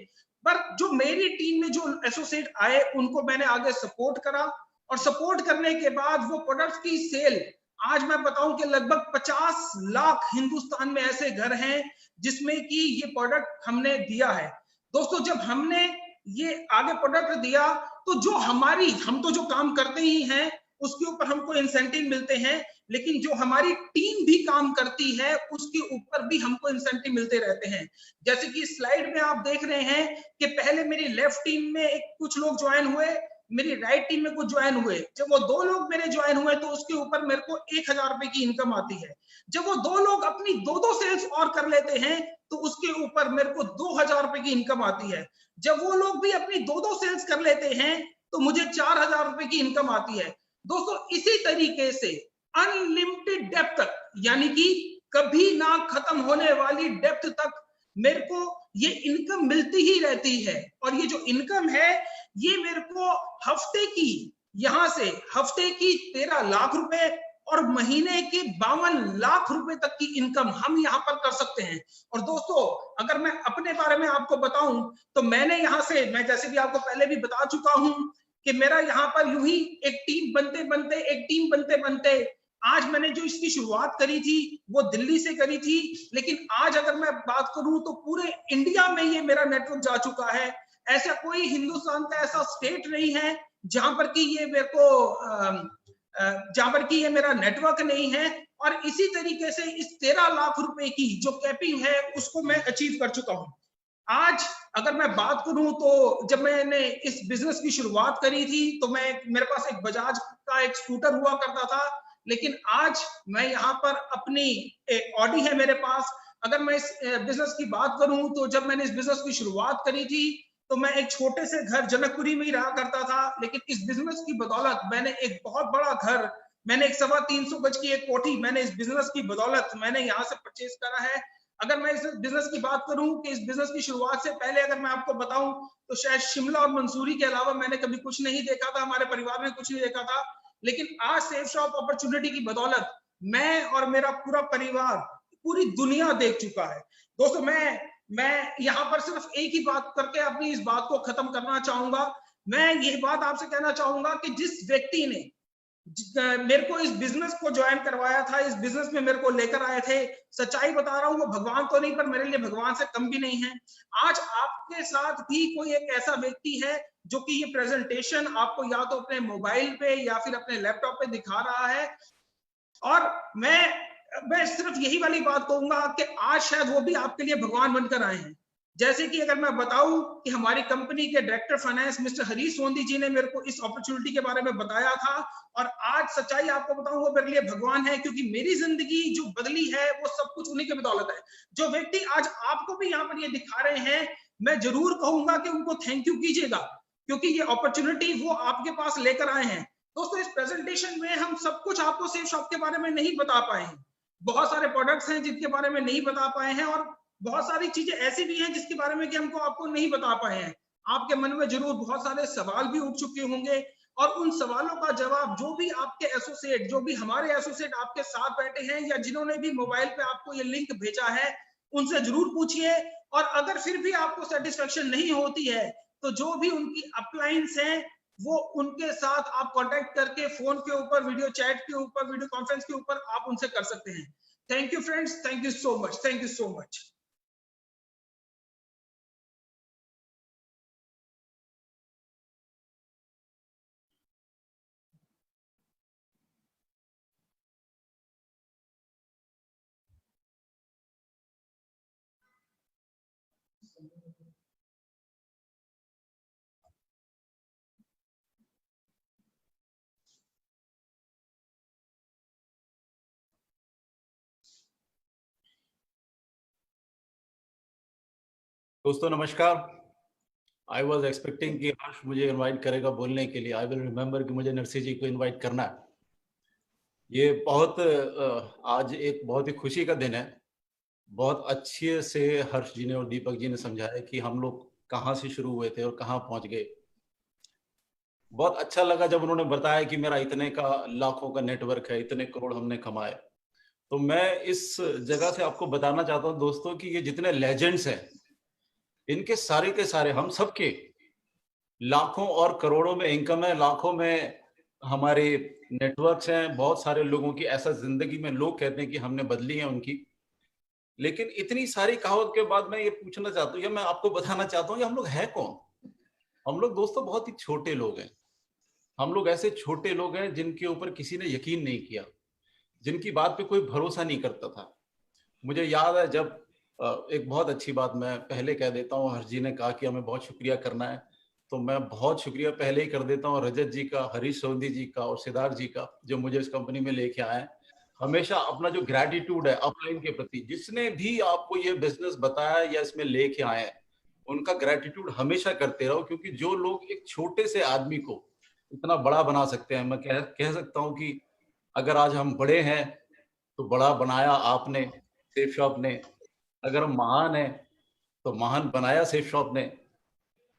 पर जो मेरी टीम में जो एसोसिएट आए उनको मैंने आगे सपोर्ट करा, और सपोर्ट करने के बाद वो प्रोडक्ट्स की सेल, आज मैं बताऊं कि लगभग 50 लाख हिंदुस्तान में ऐसे घर हैं जिसमें कि ये प्रोडक्ट हमने दिया है। दोस्तों, जब हमने ये आगे प्रोडक्ट दिया तो जो हम तो जो काम करते ही हैं उसके ऊपर हमको इंसेंटिव मिलते हैं, लेकिन जो हमारी टीम भी काम करती है उसके ऊपर भी हमको इंसेंटिव मिलते रहते हैं। जैसे कि स्लाइड में आप देख रहे हैं कि पहले मेरी लेफ्ट टीम में कुछ लोग ज्वाइन हुए, मेरी राइट टीम में कुछ ज्वाइन हुए। जब वो 2 लोग मेरे ज्वाइन हुए तो उसके ऊपर मेरे को 1000 रुपए की इनकम आती है। जब वो 2 लोग अपनी 2 सेल्स और कर लेते हैं तो उसके ऊपर मेरे को 2000 रुपए की इनकम आती है। जब वो लोग भी अपनी 2 सेल्स कर लेते हैं तो मुझे 4000 रुपए की इनकम आती है। दोस्तों, इसी तरीके से अनलिमिटेड डेप्थ तक, यानी कि कभी ना खत्म होने वाली डेप्थ तक मेरे को ये इनकम मिलती ही रहती है। और ये जो इनकम है ये मेरे को हफ्ते की, यहां से हफ्ते की 13 लाख रुपए और महीने के 52 लाख रुपए तक की इनकम हम यहाँ पर कर सकते हैं। और दोस्तों, अगर मैं अपने बारे में आपको बताऊं तो मैंने यहाँ से, मैं जैसे भी आपको पहले भी बता चुका हूं कि मेरा यहाँ पर यूं ही एक टीम बनते बनते आज मैंने जो इसकी शुरुआत करी थी वो दिल्ली से करी थी, लेकिन आज अगर मैं बात करूं तो पूरे इंडिया में ये मेरा नेटवर्क जा चुका है। ऐसा कोई हिंदुस्तान का ऐसा स्टेट नहीं है जहां पर कि ये मेरे को जहां पर कि ये मेरा नेटवर्क नहीं है। और इसी तरीके से इस 13 लाख रुपए की जो कैपिंग है उसको मैं अचीव कर चुका हूं। आज अगर मैं बात करूं तो जब मैंने इस बिजनेस की शुरुआत करी थी तो मेरे पास एक बजाज का एक स्कूटर हुआ करता था, लेकिन आज मैं यहाँ पर अपनी ऑडी है मेरे पास। अगर मैं इस बिजनेस की बात करूं तो जब मैंने इस बिजनेस की शुरुआत करी थी तो मैं एक छोटे से घर जनकपुरी में ही रहा करता था, लेकिन इस बिजनेस की बदौलत मैंने एक बहुत बड़ा घर, मैंने एक 325 गज की एक कोठी मैंने इस बिजनेस की बदौलत मैंने यहाँ से परचेज करा है। अगर मैं इस बिजनेस की बात करूं कि इस बिजनेस की शुरुआत से पहले अगर मैं आपको बताऊं तो शायद शिमला और मंसूरी के अलावा मैंने कभी कुछ नहीं देखा था, हमारे परिवार में कुछ नहीं देखा था। लेकिन आज सेफ शॉप अपॉर्चुनिटी की बदौलत मैं और मेरा पूरा परिवार पूरी दुनिया देख चुका है। दोस्तों, मैं यहाँ पर सिर्फ एक ही बात करके अपनी इस बात को खत्म करना चाहूंगा। मैं ये बात आपसे कहना चाहूंगा कि जिस व्यक्ति ने मेरे को इस बिजनेस को ज्वाइन करवाया था, इस बिजनेस में मेरे को लेकर आए थे, सच्चाई बता रहा हूं वो भगवान तो नहीं पर मेरे लिए भगवान से कम भी नहीं है। आज आपके साथ भी कोई एक ऐसा व्यक्ति है जो कि ये प्रेजेंटेशन आपको या तो अपने मोबाइल पे या फिर अपने लैपटॉप पे दिखा रहा है। और मैं सिर्फ यही वाली बात कहूंगा कि आज शायद वो भी आपके लिए भगवान बनकर आए हैं। जैसे कि अगर मैं बताऊं कि हमारी कंपनी के director finance mister Harish Sondhi जी ने मेरे को इस अपॉर्चुनिटी के बारे में बताया था, और आज सच्चाई आपको बताऊं वो मेरे लिए भगवान है, क्योंकि मेरी जिंदगी जो बदली है वो सब कुछ उन्हीं की बदौलत है। जो व्यक्ति आज आपको भी यहाँ पर ये दिखा रहे हैं, मैं जरूर कहूंगा कि उनको थैंक यू कीजिएगा, क्योंकि ये अपॉर्चुनिटी वो आपके पास लेकर आए हैं। दोस्तों, इस प्रेजेंटेशन में हम सब कुछ आपको सेफ शॉप के बारे में नहीं बता पाए हैं, बहुत सारे प्रोडक्ट्स हैं जिनके बारे में नहीं बता पाए हैं, और बहुत सारी चीजें ऐसी भी हैं जिसके बारे में कि हमको आपको नहीं बता पाए हैं। आपके मन में जरूर बहुत सारे सवाल भी उठ चुके होंगे, और उन सवालों का जवाब जो भी आपके एसोसिएट, जो भी हमारे एसोसिएट आपके साथ बैठे हैं या जिन्होंने भी मोबाइल पे आपको ये लिंक भेजा है, उनसे जरूर पूछिए। और अगर फिर भी आपको सेटिस्फेक्शन नहीं होती है तो जो भी उनकी अपलाइंस हैं वो उनके साथ आप कांटेक्ट करके फोन के ऊपर, वीडियो चैट के ऊपर, वीडियो कॉन्फ्रेंस के ऊपर आप उनसे कर सकते हैं। Thank you friends, thank you so much, thank you so much. दोस्तों नमस्कार। आई वॉज एक्सपेक्टिंग कि हर्ष मुझे इनवाइट करेगा बोलने के लिए। आई विल रिमेम्बर कि मुझे नरसिंह जी को इनवाइट करना है। ये बहुत आज एक बहुत ही खुशी का दिन है। बहुत अच्छे से हर्ष जी ने और दीपक जी ने समझाया कि हम लोग कहाँ से शुरू हुए थे और कहाँ पहुंच गए। बहुत अच्छा लगा जब उन्होंने बताया कि मेरा इतने का लाखों का नेटवर्क है, इतने करोड़ हमने कमाए। तो मैं इस जगह से आपको बताना चाहता हूँ दोस्तों कि ये जितने लेजेंड्स हैं, इनके सारे के सारे हम सबके लाखों और करोड़ों में इनकम है, लाखों में हमारे नेटवर्क्स हैं। बहुत सारे लोगों की ऐसा जिंदगी में लोग कहते हैं कि हमने बदली है उनकी। लेकिन इतनी सारी कहावत के बाद मैं ये पूछना चाहता हूँ या मैं आपको बताना चाहता हूँ कि हम लोग हैं कौन। हम लोग दोस्तों बहुत ही छोटे लोग हैं। हम लोग ऐसे छोटे लोग हैं जिनके ऊपर किसी ने यकीन नहीं किया, जिनकी बात पे कोई भरोसा नहीं करता था। मुझे याद है जब एक बहुत अच्छी बात मैं पहले कह देता हूँ, हर्ष जी ने कहा कि हमें बहुत शुक्रिया करना है, तो मैं बहुत शुक्रिया पहले ही कर देता हूँ रजत जी का, हरीश सोंधी जी का और सिद्धार्थ जी का, जो मुझे इस कंपनी में लेके आए हैं। हमेशा अपना जो ग्रैटिट्यूड है अपलाइन के प्रति, जिसने भी आपको ये बिजनेस बताया या इसमें लेके आए हैं, उनका ग्रैटिट्यूड हमेशा करते रहो। क्योंकि जो लोग एक छोटे से आदमी को इतना बड़ा बना सकते हैं, मैं कह सकता हूँ कि अगर आज हम बड़े हैं तो बड़ा बनाया आपने, सेफ शॉप ने। अगर हम महान है तो महान बनाया सेफ शॉप ने।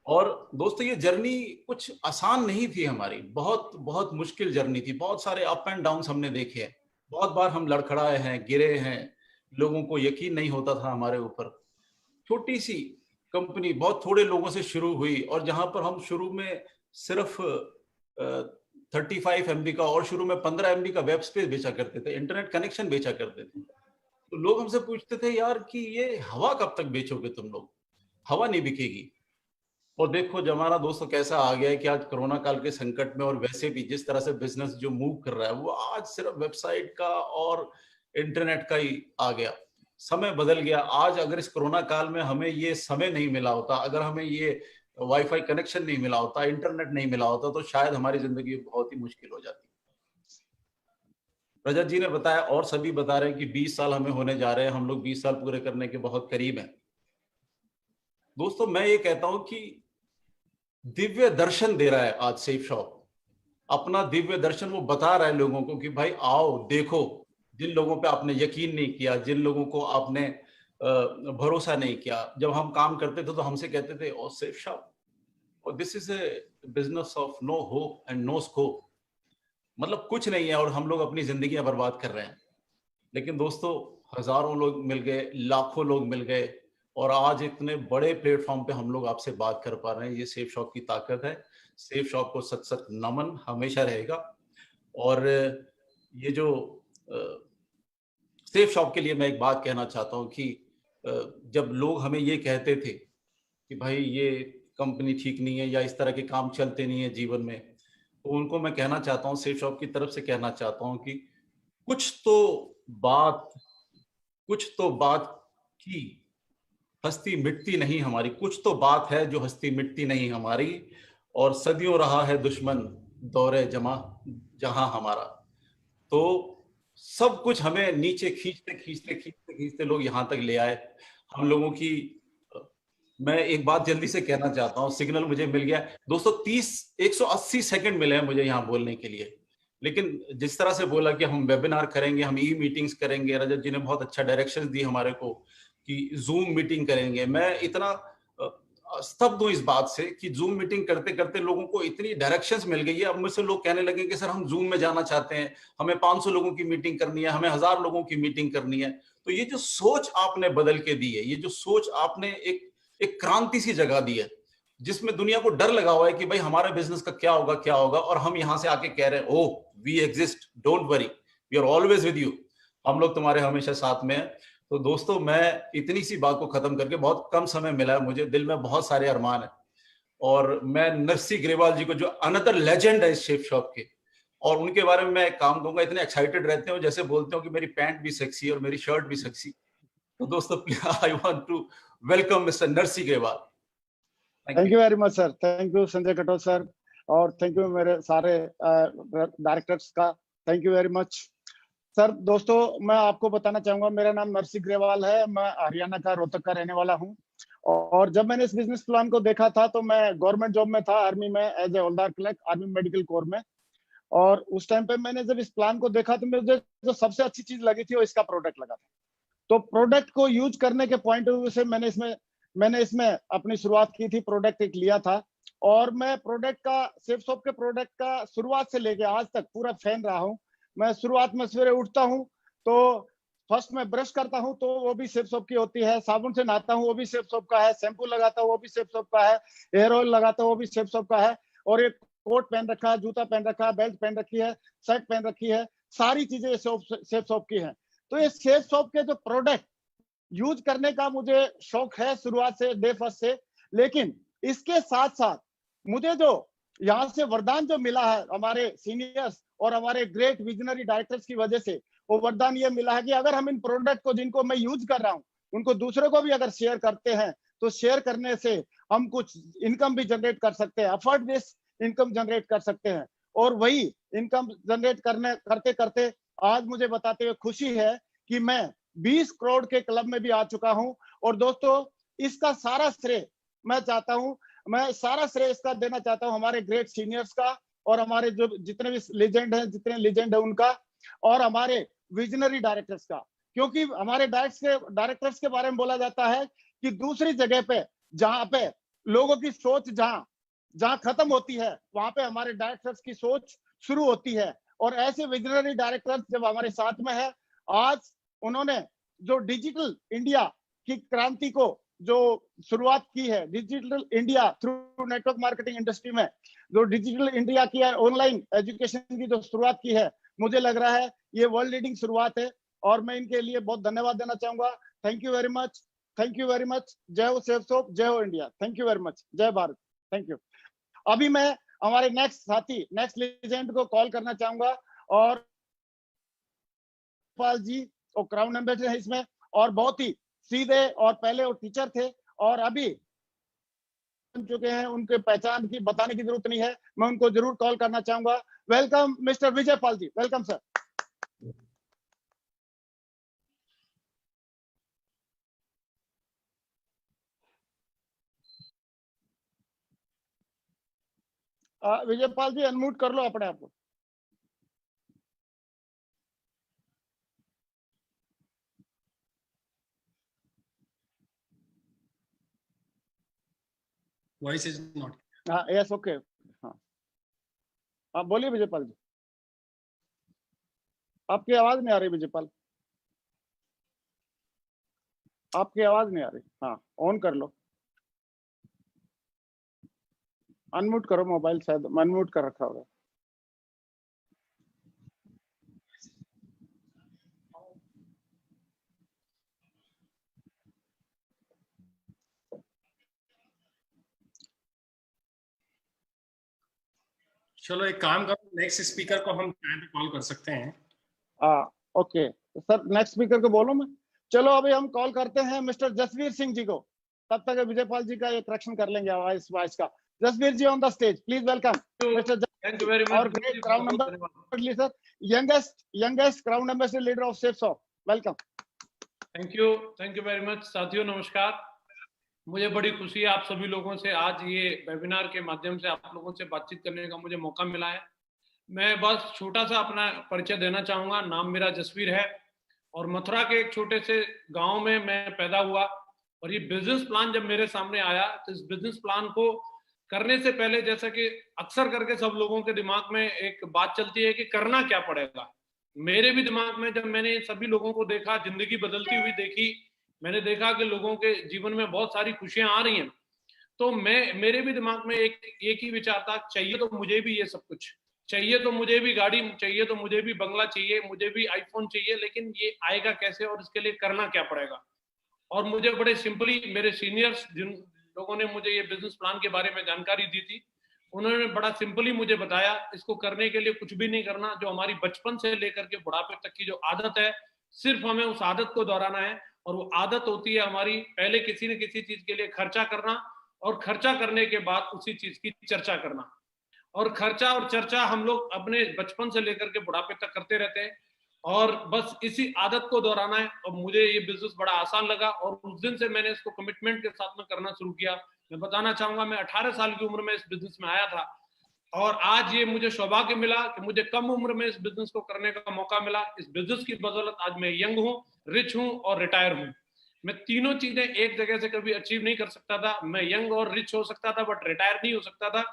और दोस्तों ये जर्नी कुछ आसान नहीं थी हमारी, बहुत बहुत मुश्किल जर्नी थी। बहुत सारे अप एंड डाउन हमने देखे हैं। बहुत बार हम लड़खड़ाए हैं, गिरे हैं, लोगों को यकीन नहीं होता था हमारे ऊपर। छोटी सी कंपनी बहुत थोड़े लोगों से शुरू हुई, और जहां पर हम शुरू में सिर्फ 35 MB का और शुरू में 15 MB का वेब स्पेस बेचा करते थे, इंटरनेट कनेक्शन बेचा करते थे। तो लोग हमसे पूछते थे यार कि ये हवा कब तक बेचोगे तुम लोग, हवा नहीं बिकेगी। और देखो जमाना दोस्तों कैसा आ गया है कि आज कोरोना काल के संकट में और वैसे भी जिस तरह से बिजनेस जो मूव कर रहा है, वो आज सिर्फ वेबसाइट का और इंटरनेट का ही आ गया। समय बदल गया। आज अगर इस कोरोना काल में हमें ये समय नहीं मिला होता, अगर हमें ये वाईफाई कनेक्शन नहीं मिला होता, इंटरनेट नहीं मिला होता, तो शायद हमारी जिंदगी बहुत ही मुश्किल हो जाती। रजत जी ने बताया और सभी बता रहे हैं कि 20 साल हमें होने जा रहे हैं। हम लोग 20 साल पूरे करने के बहुत करीब हैं। दोस्तों मैं ये कहता हूं कि दिव्य दर्शन दे रहा है आज सेफ शॉप। अपना दिव्य दर्शन वो बता रहा है लोगों को कि भाई आओ देखो। जिन लोगों पे आपने यकीन नहीं किया, जिन लोगों को आपने भरोसा नहीं किया, जब हम काम करते थे तो हमसे कहते थे ओ सेफ शॉप, और this is a business of no hope and no scope, मतलब कुछ नहीं है, और हम लोग अपनी जिंदगियां बर्बाद कर रहे हैं। लेकिन दोस्तों हजारों लोग मिल गए, लाखों लोग मिल गए, और आज इतने बड़े प्लेटफॉर्म पे हम लोग आपसे बात कर पा रहे हैं। ये सेफ शॉप की ताकत है। सेफ शॉप को सच सच नमन हमेशा रहेगा। और ये जो सेफ शॉप के लिए मैं एक बात कहना चाहता हूँ कि जब लोग हमें ये कहते थे कि भाई ये कंपनी ठीक नहीं है या इस तरह के काम चलते नहीं है जीवन में, तो उनको मैं कहना चाहता हूँ, सेफ शॉप की तरफ से कहना चाहता हूँ कि कुछ तो बात की हस्ती मिटती नहीं हमारी। कुछ तो बात है जो हस्ती मिटती नहीं हमारी, और सदियों रहा है दुश्मन दौरे जमा जहां हमारा। तो सब कुछ हमें नीचे खींचते लोग यहां तक ले आए। हम लोगों की मैं एक बात जल्दी से कहना चाहता हूं, सिग्नल मुझे मिल गया दोस्तों। 180 सेकंड मिले हैं मुझे यहाँ बोलने के लिए। लेकिन जिस तरह से बोला कि हम वेबिनार करेंगे, हम ई मीटिंग्स करेंगे, रजत जी ने बहुत अच्छा डायरेक्शन दी हमारे को कि जूम मीटिंग करेंगे। मैं इतना स्तब्ध हूं इस बात से कि जूम मीटिंग करते करते लोगों को इतनी डायरेक्शंस मिल गई है। अब मुझसे लोग कहने लगे कि सर हम जूम में जाना चाहते हैं, हमें 500 लोगों की मीटिंग करनी है, हमें 1000 लोगों की मीटिंग करनी है। तो ये जो सोच आपने बदल के दी है, ये जो सोच आपने एक क्रांति सी जगा दी है, जिसमें दुनिया को डर लगा हुआ है कि भाई हमारे बिजनेस का क्या होगा, और हम यहां से आके कह रहे हैं, oh we exist, don't worry, we are always with you, हम लोग तुम्हारे हमेशा साथ में हैं। तो दोस्तों, मैं इतनी सी बात को खत्म करके, बहुत कम समय मिला है मुझे, दिल में बहुत सारे अरमान है, और मैं नरसी ग्रेवाल जी को, जो अनदर लेजेंड है इस शेप शॉप के, और उनके बारे में मैं एक काम दूंगा, इतने एक्साइटेड रहते हो, जैसे बोलते हो कि मेरी पैंट भी सेक्सी है और मेरी शर्ट भी सेक्सी। तो दोस्तों, I want to welcome mister Narsi Grewal. Thank you very much sir, thank you Sanjay Katoch sir, और थैंक यू मेरे सारे डायरेक्टर्स का, thank you very much sir. दोस्तों, मैं आपको बताना चाहूंगा, मेरा नाम नरसी ग्रेवाल है, मैं हरियाणा का रोहतक का रहने वाला हूं। और जब मैंने इस बिजनेस प्लान को देखा था तो मैं गवर्नमेंट जॉब में था, आर्मी में, as a havildar clerk, army medical corps में। और उस टाइम पे मैंने जब इस प्लान को देखा तो मुझे जो सबसे अच्छी चीज लगी थी वो इसका प्रोडक्ट लगा था। तो प्रोडक्ट को यूज करने के पॉइंट ऑफ व्यू से मैंने इसमें अपनी शुरुआत की थी, प्रोडक्ट एक लिया था। और मैं प्रोडक्ट का, शेप शॉप के प्रोडक्ट का शुरुआत से लेके आज तक पूरा फैन रहा हूं। मैं शुरुआत में सवेरे उठता हूं तो फर्स्ट में ब्रश करता हूं तो वो भी शेप शॉप की होती है, साबुन से नहाता हूं वो भी शेप शॉप का है, शैम्पू लगाता हूं वो भी शेप शॉप का है, हेयर ऑयल लगाता हूं वो भी शेप शॉप का है, और एक कोट पहन रखा है, जूता पहन रखा है, बेल्ट पहन रखी है, शर्ट पहन रखी है, सारी चीजें शेप शॉप की हैं। तो ये शेप शॉप के जो प्रोडक्ट यूज करने का मुझे शौक है शुरुआत से, डे फर्स्ट से। लेकिन इसके साथ साथ मुझे जो यहाँ से वरदान जो मिला है हमारे सीनियर्स और हमारे ग्रेट विजनरी डायरेक्टर्स की वजह से, वो वरदान ये मिला है कि अगर हम इन प्रोडक्ट को, जिनको मैं यूज कर रहा हूँ, उनको दूसरों को भी अगर शेयर करते हैं तो शेयर करने से हम कुछ इनकम भी जनरेट कर सकते हैं, अफोर्ड बेस इनकम जनरेट कर सकते हैं। और वही इनकम जनरेट करते करते आज मुझे बताते हुए खुशी है कि मैं 20 करोड़ के क्लब में भी आ चुका हूं। और दोस्तों, इसका सारा श्रेय मैं सारा श्रेय इसका देना चाहता हूं हमारे ग्रेट सीनियर्स का, और हमारे जो जितने लेजेंड है उनका, और हमारे विजनरी डायरेक्टर्स का। क्योंकि हमारे डायरेक्टर्स के बारे में बोला जाता है कि दूसरी जगह पे, जहां पे लोगों की सोच जहां खत्म होती है, वहां पे हमारे डायरेक्टर्स की सोच शुरू होती है। और ऐसे विजनरी डायरेक्टर्स जब हमारे साथ में है, आज उन्होंने जो डिजिटल इंडिया की क्रांति को जो शुरुआत की है, digital India through network marketing industry में जो डिजिटल इंडिया की ऑनलाइन एजुकेशन की जो शुरुआत की है, मुझे लग रहा है ये वर्ल्ड लीडिंग शुरुआत है, और मैं इनके लिए बहुत धन्यवाद देना चाहूंगा। Thank you very much, thank you very much. जय हो शेप शॉप, जय हो India, thank you very much, जय भारत, थैंक यू। अभी मैं हमारे नेक्स्ट साथी, नेक्स्ट लेजेंड को कॉल करना चाहूंगा, और पाल जी और क्राउन एम्बेसडर है इसमें, और बहुत ही सीधे, और पहले वो टीचर थे और अभी बन चुके हैं, उनके पहचान की बताने की जरूरत नहीं है, मैं उनको जरूर कॉल करना चाहूंगा। Welcome mister Vijay Pal ji, welcome sir. Vijay Pal ji, unmute कर लो अपने आप को। Voice is not. हाँ, यस, ओके, हाँ, आप बोलिए विजय पाल जी। आपकी आवाज नहीं आ रही विजय पाल, आपकी आवाज नहीं आ रही। हाँ, ऑन कर लो, अनम्यूट करो मोबाइल, शायद अनम्यूट कर रखा होगा। चलो एक काम करो, नेक्स्ट स्पीकर को हम कॉल कर सकते हैं। ओके सर, नेक्स्ट स्पीकर को बोलो मैं। चलो अभी हम कॉल करते हैं मिस्टर जसवीर सिंह जी को, तब तक विजय पाल जी का ये करेक्शन कर लेंगे आवाज का। Jasveer ji on the stage, please welcome mister. Thank you very much. और great crown ambassador sir, youngest crown ambassador leader of shape shop, welcome. Thank you very much. साथियों नमस्कार, मुझे बड़ी खुशी है आप सभी लोगों से आज ये वेबिनार के माध्यम से आप लोगों से बातचीत करने का मुझे मौका मिला है। मैं बस छोटा सा अपना परिचय देना चाहूंगा। नाम मेरा जसवीर है और मथुरा के एक छोटे से गांव में मैं पैदा हुआ। और ये बिजनेस प्लान जब मेरे सामने आया तो इस बिजनेस प्लान को करने से पहले, जैसा कि अक्सर करके सब लोगों के दिमाग में एक बात चलती है कि करना क्या पड़ेगा, मेरे भी दिमाग में जब मैंने सभी लोगों को देखा, जिंदगी बदलती हुई देखी, मैंने देखा कि लोगों के जीवन में बहुत सारी खुशियां आ रही हैं, तो मेरे भी दिमाग में एक ही विचार था, चाहिए तो मुझे भी ये सब कुछ, चाहिए तो मुझे भी गाड़ी चाहिए, तो मुझे भी बंगला चाहिए, मुझे भी आईफोन चाहिए, लेकिन ये आएगा कैसे और इसके लिए करना क्या पड़ेगा। और मुझे बड़े सिंपली मेरे सीनियर्स, जिन लोगों ने मुझे ये बिजनेस प्लान के बारे में जानकारी दी थी, उन्होंने बड़ा सिंपली मुझे बताया, इसको करने के लिए कुछ भी नहीं करना, जो हमारी बचपन से लेकर के बुढ़ापे तक की जो आदत है, सिर्फ हमें उस आदत को दोहराना है। और वो आदत होती है हमारी, पहले किसी न किसी चीज के लिए खर्चा करना, और खर्चा करने के बाद उसी चीज की चर्चा करना। और खर्चा और चर्चा हम लोग अपने बचपन से लेकर के बुढ़ापे तक करते रहते हैं, और बस इसी आदत को दोहराना है। और मुझे ये बिजनेस बड़ा आसान लगा, और उस दिन से मैंने इसको कमिटमेंट के साथ में करना शुरू किया। मैं बताना चाहूंगा, मैं 18 साल की उम्र में इस बिजनेस में आया था, और आज ये मुझे सौभाग्य मिला कि मुझे कम उम्र में इस बिजनेस को करने का मौका मिला। इस बिजनेस की बदौलत आज मैं यंग हूँ, रिच हूँ और रिटायर हूँ। मैं तीनों चीजें एक जगह से कभी अचीव नहीं कर सकता था। मैं यंग और रिच हो सकता था बट रिटायर नहीं हो सकता था।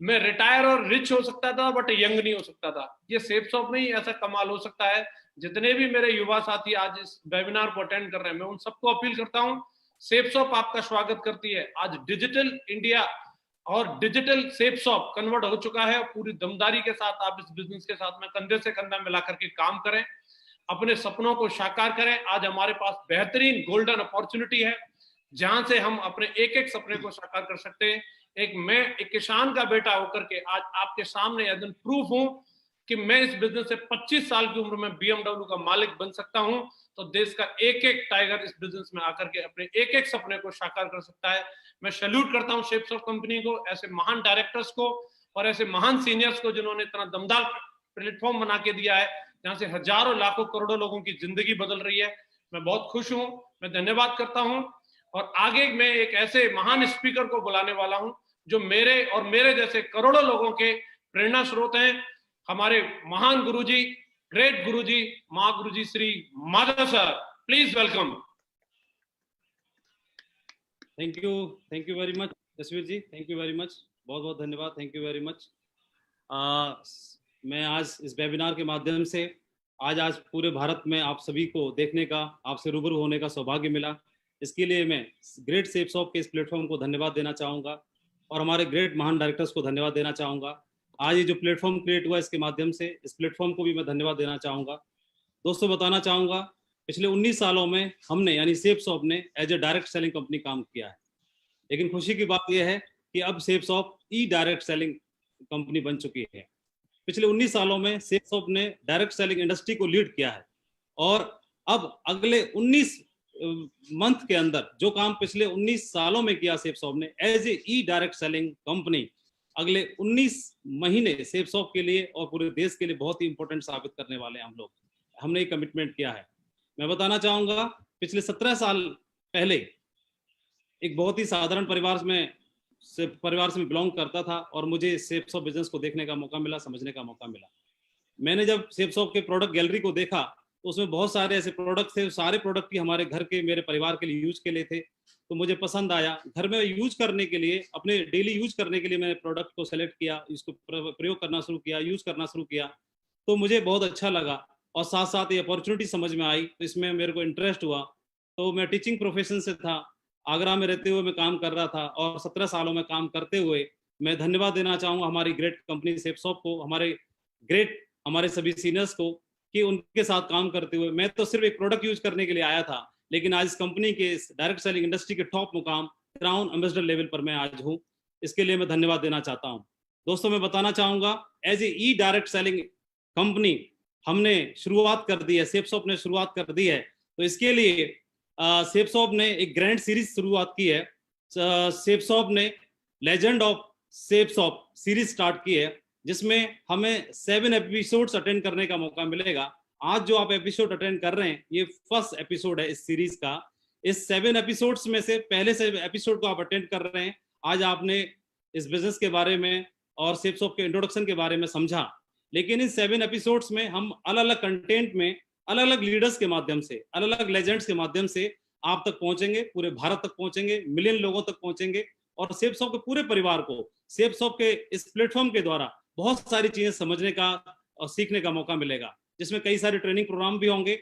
मैं रिटायर और रिच हो सकता था बट यंग नहीं हो सकता था। ये सेफ शॉप में ही ऐसा कमाल हो सकता है। जितने भी मेरे युवा साथी आज इस वेबिनार को अटेंड कर रहे हैं, मैं उन सबको अपील करता हूँ, सेफ शॉप आपका स्वागत करती है। आज डिजिटल इंडिया और डिजिटल सेफ शॉप कन्वर्ट हो चुका है। पूरी दमदारी के साथ आप इस बिजनेस के साथ में कंधे से कंधा मिलाकर के काम करें, अपने सपनों को साकार करें। आज हमारे पास बेहतरीन गोल्डन अपॉर्चुनिटी है, जहां से हम अपने एक एक सपने को साकार कर सकते हैं। मैं एक किसान का बेटा होकर के आज आपके सामने एज एन प्रूफ हूं कि मैं इस बिजनेस से 25 साल की उम्र में BMW का मालिक बन सकता हूं। तो देश का एक एक टाइगर इस बिजनेस में आकर के अपने एक एक सपने को साकार कर सकता है। मैं सैल्यूट करता हूं सेफ शॉप कंपनी को, ऐसे महान डायरेक्टर्स को और ऐसे महान सीनियर्स को, जिन्होंने इतना दमदार प्लेटफॉर्म बना के दिया है, जहां से हजारों लाखों करोड़ों लोगों की जिंदगी बदल रही है। मैं बहुत खुश हूं, मैं धन्यवाद करता हूं। और आगे मैं एक ऐसे महान स्पीकर को बुलाने वाला हूं जो मेरे और मेरे जैसे करोड़ों लोगों के प्रेरणा स्रोत हैं। हमारे महान Guruji, great Guruji, Guruji Shri Madhav sir, please welcome. Thank you very much Jasveer ji, thank you very much, बहुत बहुत धन्यवाद, थैंक यू वेरी मच। मैं आज इस वेबिनार के माध्यम से आज पूरे भारत में आप सभी को देखने का, आपसे रूबरू होने का सौभाग्य मिला। इसके लिए मैं ग्रेट सेफ शॉप के इस प्लेटफॉर्म को धन्यवाद देना चाहूँगा और हमारे ग्रेट महान डायरेक्टर्स को धन्यवाद देना चाहूँगा। आज ये जो प्लेटफॉर्म क्रिएट हुआ, इसके माध्यम से इस प्लेटफॉर्म को भी मैं धन्यवाद देना चाहूँगा। दोस्तों, बताना चाहूँगा, पिछले 19 सालों में हमने यानी सेफ शॉप ने as a direct selling company काम किया है। लेकिन खुशी की बात यह है कि अब सेफ शॉप ई डायरेक्ट सेलिंग कंपनी बन चुकी है। पिछले 19 सालों में सेफ शॉप ने डायरेक्ट सेलिंग इंडस्ट्री को लीड किया है, और अब अगले 19 मंथ के अंदर जो काम पिछले 19 सालों में किया सेफ शॉप ने as a e direct selling company, अगले 19 महीने सेफ शॉप के लिए और पूरे देश के लिए बहुत ही इंपॉर्टेंट साबित करने वाले हैं हम लोग। हमने एक कमिटमेंट किया है। मैं बताना चाहूंगा, पिछले 17 साल पहले एक बहुत ही साधारण परिवार से मैं बिलोंग करता था, और मुझे सेफ शॉप बिजनेस को देखने का मौका मिला, समझने का मौका मिला। मैंने जब सेफ शॉप के प्रोडक्ट गैलरी को देखा तो उसमें बहुत सारे ऐसे प्रोडक्ट थे, सारे प्रोडक्ट ही हमारे घर के, मेरे परिवार के लिए यूज के लिए थे। तो मुझे पसंद आया। घर में यूज करने के लिए, अपने डेली यूज करने के लिए मैंने प्रोडक्ट को सेलेक्ट किया, इसको प्रयोग करना शुरू किया, यूज करना शुरू किया, तो मुझे बहुत अच्छा लगा। और साथ साथ ये अपॉर्चुनिटी समझ में आई, तो इसमें मेरे को इंटरेस्ट हुआ। तो मैं टीचिंग प्रोफेशन से था, आगरा में रहते हुए मैं काम कर रहा था, और 17 सालों में काम करते हुए मैं धन्यवाद देना चाहूँगा हमारी ग्रेट कंपनी सेफ शॉप को, हमारे सभी सीनियर्स को, कि उनके साथ काम करते हुए मैं तो सिर्फ एक प्रोडक्ट यूज करने के लिए आया था, लेकिन आज इस कंपनी के डायरेक्ट सेलिंग इंडस्ट्री के टॉप मुकाम क्राउन एम्बेसडर लेवल पर मैं आज हूँ। इसके लिए मैं धन्यवाद देना चाहता हूँ। दोस्तों, मैं बताना चाहूँगा, as a e direct selling company हमने शुरुआत कर दी है, सेफ शॉप ने शुरुआत कर दी है। तो इसके लिए सेफ शॉप ने एक ग्रैंड सीरीज शुरुआत की है। सेफ शॉप ने legend of safe shop series start की है, जिसमें हमें 7 एपिसोड्स अटेंड करने का मौका मिलेगा। आज जो आप एपिसोड अटेंड कर रहे हैं, ये फर्स्ट एपिसोड है इस सीरीज का। इस 7 एपिसोड्स में से पहले से एपिसोड को आप अटेंड कर रहे हैं। आज आपने इस बिजनेस के बारे में और सेफ शॉप के इंट्रोडक्शन के बारे में समझा, लेकिन इन 7 एपिसोड्स में हम अलग अलग कंटेंट में अलग अलग लीडर्स के माध्यम से, अलग अलग लेजेंड्स के माध्यम से आप तक पहुंचेंगे, पूरे भारत तक पहुंचेंगे, मिलियन लोगों तक पहुंचेंगे और सेफसॉफ्ट के पूरे परिवार को सेफसॉफ्ट के इस प्लेटफॉर्म के द्वारा बहुत सारी चीजें समझने का और सीखने का मौका मिलेगा, जिसमें कई सारे ट्रेनिंग प्रोग्राम भी होंगे,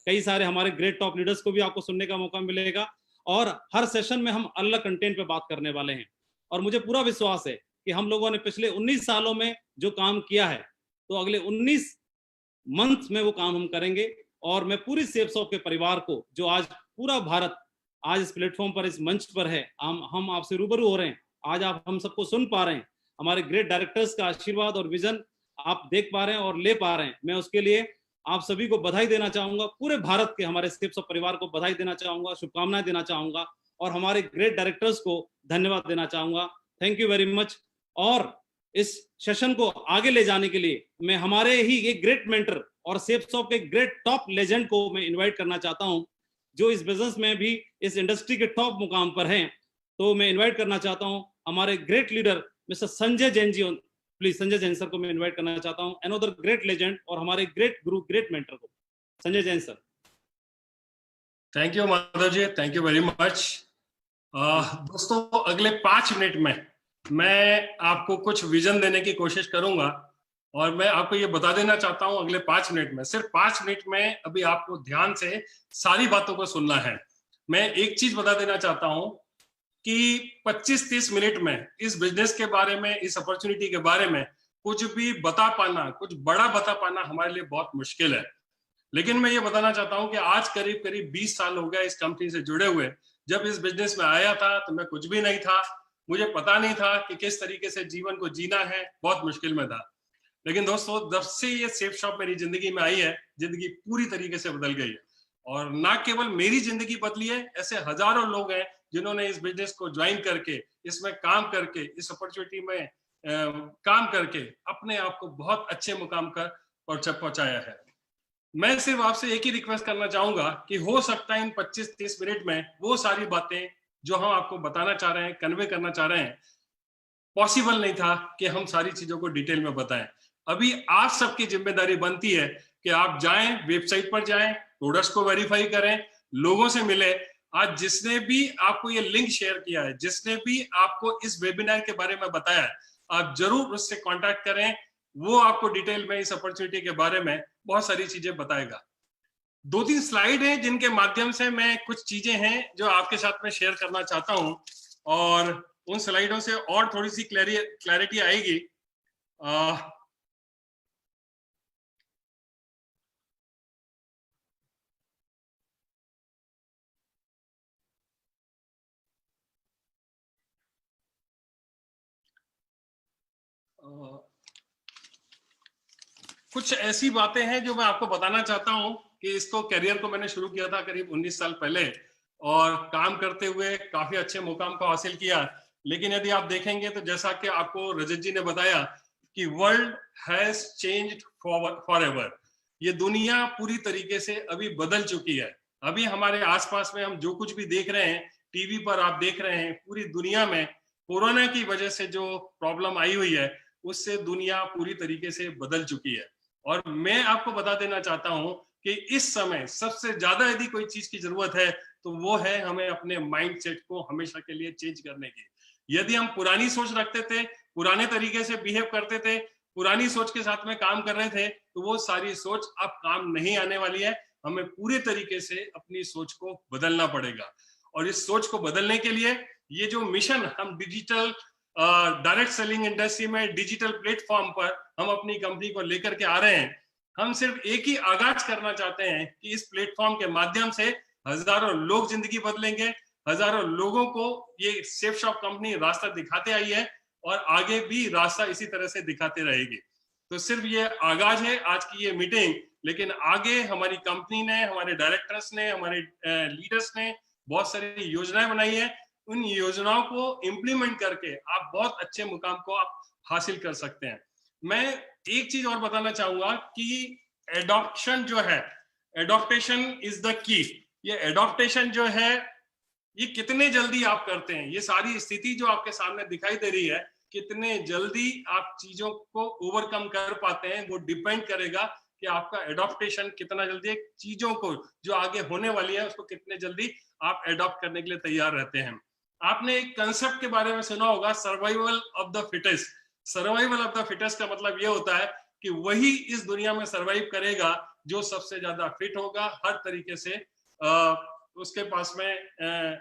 कई सारे हमारे ग्रेट टॉप लीडर्स को भी आपको सुनने का मौका मिलेगा और हर सेशन में हम अलग कंटेंट पे बात करने वाले हैं। और मुझे पूरा विश्वास है कि हम लोगों ने पिछले 19 सालों में जो काम किया है तो अगले 19 मंथ में वो काम हम करेंगे। और मैं पूरी सेफसॉफ्ट के परिवार को, जो आज पूरा भारत आज इस प्लेटफॉर्म पर, इस मंच पर है, हम आपसे रूबरू हो रहे हैं, आज आप हम सबको सुन पा रहे हैं, हमारे ग्रेट डायरेक्टर्स का आशीर्वाद और विजन आप देख पा रहे हैं और ले पा रहे हैं, मैं उसके लिए आप सभी को बधाई देना चाहूंगा। पूरे भारत के हमारे सेफसॉफ्ट परिवार को बधाई देना चाहूंगा, शुभकामनाएं देना चाहूंगा और हमारे ग्रेट डायरेक्टर्स को धन्यवाद देना चाहूंगा। Thank you very much. और इस सेशन को आगे ले जाने के लिए मैं हमारे ही एक ग्रेट मेंटर और सेफसॉफ्ट के ग्रेट टॉप लेजेंड को मैं इन्वाइट करना चाहता हूं, जो इस बिजनेस में भी इस इंडस्ट्री के टॉप मुकाम पर हैं। तो मैं इन्वाइट करना चाहता हूं हमारे great leader mister Sanjay Jain ji. Please Sanjay Jain sir को मैं इन्वाइट करना चाहता हूं, अनदर ग्रेट लेजेंड और हमारे ग्रेट गुरु, ग्रेट मेंटर को, Sanjay Jain sir. Thank you Madhav ji, thank you very much. दोस्तों, अगले 5 मिनट में मैं आपको कुछ विजन देने की कोशिश करूंगा और मैं आपको ये बता देना चाहता हूं, अगले 5 मिनट में, सिर्फ 5 मिनट में अभी आपको ध्यान से सारी बातों को सुनना है। मैं एक चीज बता देना चाहता हूं कि 25-30 मिनट में इस बिजनेस के बारे में, इस अपॉर्चुनिटी के बारे में कुछ भी बता पाना, कुछ बड़ा बता पाना हमारे लिए बहुत मुश्किल है। लेकिन मैं ये बताना चाहता हूं कि आज करीब करीब 20 साल हो गया इस कंपनी से जुड़े हुए। जब इस बिजनेस में आया था तो मैं कुछ भी नहीं था, मुझे पता नहीं था कि किस तरीके से जीवन को जीना है, बहुत मुश्किल में था। लेकिन दोस्तों, जब से ये सेफसॉफ्ट मेरी जिंदगी में आई है, जिंदगी पूरी तरीके से बदल गई है। और ना केवल मेरी जिंदगी बदली है, ऐसे हजारों लोग हैं जिन्होंने इस बिजनेस को ज्वाइन करके, इसमें काम करके, इस अपॉर्चुनिटी में काम करके अपने आप को बहुत अच्छे मुकाम पर पहुंचाया है। मैं सिर्फ आपसे एक ही रिक्वेस्ट करना चाहूंगा कि हो सकता है इन 25-30 मिनट में वो सारी बातें जो हम आपको बताना चाह रहे हैं, कन्वे करना चाह रहे हैं, पॉसिबल नहीं था कि हम सारी चीजों को डिटेल में बताएं। अभी आप सबकी जिम्मेदारी बनती है कि आप जाएं, वेबसाइट पर जाएं, प्रोडक्ट्स को वेरीफाई करें, लोगों से मिले। आज जिसने भी आपको ये लिंक शेयर किया है, जिसने भी आपको इस वेबिनार के बारे में बताया है, आप जरूर उससे कांटेक्ट करें। वो आपको डिटेल में इस अपॉर्चुनिटी के बारे में बहुत सारी चीजें बताएगा। 2-3 स्लाइड हैं जिनके माध्यम से मैं कुछ चीजें हैं जो आपके साथ में शेयर करना चाहता हूं और उन स्लाइडों से और थोड़ी सी क्लैरिटी आएगी। कुछ ऐसी बातें हैं जो मैं आपको बताना चाहता हूं कि इसको करियर को मैंने शुरू किया था करीब 19 साल पहले और काम करते हुए काफी अच्छे मुकाम को हासिल किया। लेकिन यदि आप देखेंगे तो जैसा कि आपको रजत जी ने बताया कि वर्ल्ड हैज चेंज्ड फॉरएवर, ये दुनिया पूरी तरीके से अभी बदल चुकी है। अभी हमारे आसपास में हम जो कुछ भी देख रहे हैं, टीवी पर आप देख रहे हैं, पूरी दुनिया में कोरोना की वजह से जो प्रॉब्लम आई हुई है उससे दुनिया पूरी तरीके से बदल चुकी है। और मैं आपको बता देना चाहता हूं कि इस समय सबसे ज्यादा यदि कोई चीज की जरूरत है तो वो है हमें अपने माइंडसेट को हमेशा के लिए चेंज करने की। यदि हम पुरानी सोच रखते थे, पुराने तरीके से बिहेव करते थे, पुरानी सोच के साथ में काम कर रहे थे, तो वो सारी सोच अब काम नहीं आने वाली है। हमें पूरे तरीके से अपनी सोच को बदलना पड़ेगा। और इस सोच को बदलने के लिए ये जो मिशन हम डिजिटल डायरेक्ट सेलिंग इंडस्ट्री में डिजिटल प्लेटफॉर्म पर हम अपनी कंपनी को लेकर के आ रहे हैं, हम सिर्फ एक ही आगाज करना चाहते हैं कि इस प्लेटफॉर्म के माध्यम से हजारों लोग जिंदगी बदलेंगे, हजारों लोगों को ये सेफसॉफ्ट कंपनी रास्ता दिखाते आई है और आगे भी रास्ता इसी तरह से दिखाते रहेगी। तो सिर्फ ये आगाज है आज की ये मीटिंग, लेकिन आगे हमारी कंपनी ने, हमारे डायरेक्टर्स ने, हमारे लीडर्स ने बहुत सारी योजनाएं बनाई है। उन योजनाओं को इम्प्लीमेंट करके आप बहुत अच्छे मुकाम को आप हासिल कर सकते हैं। मैं एक चीज और बताना चाहूंगा कि एडॉप्शन जो है, एडॉप्टेशन इज द की। ये एडॉप्टेशन जो है ये कितने जल्दी आप करते हैं, ये सारी स्थिति जो आपके सामने दिखाई दे रही है, कितने जल्दी आप चीजों को ओवरकम कर पाते हैं, वो डिपेंड करेगा कि आपका एडॉप्टेशन कितना जल्दी है, चीजों को जो आगे होने वाली है उसको कितने जल्दी आप एडॉप्ट करने के लिए तैयार रहते हैं। आपने एक कंसेप्ट के बारे में सुना होगा, survival of the fittest. Survival of the fittest का मतलब ये होता है कि वही इस दुनिया में सर्वाइव करेगा जो सबसे ज्यादा फिट होगा, हर तरीके से उसके पास में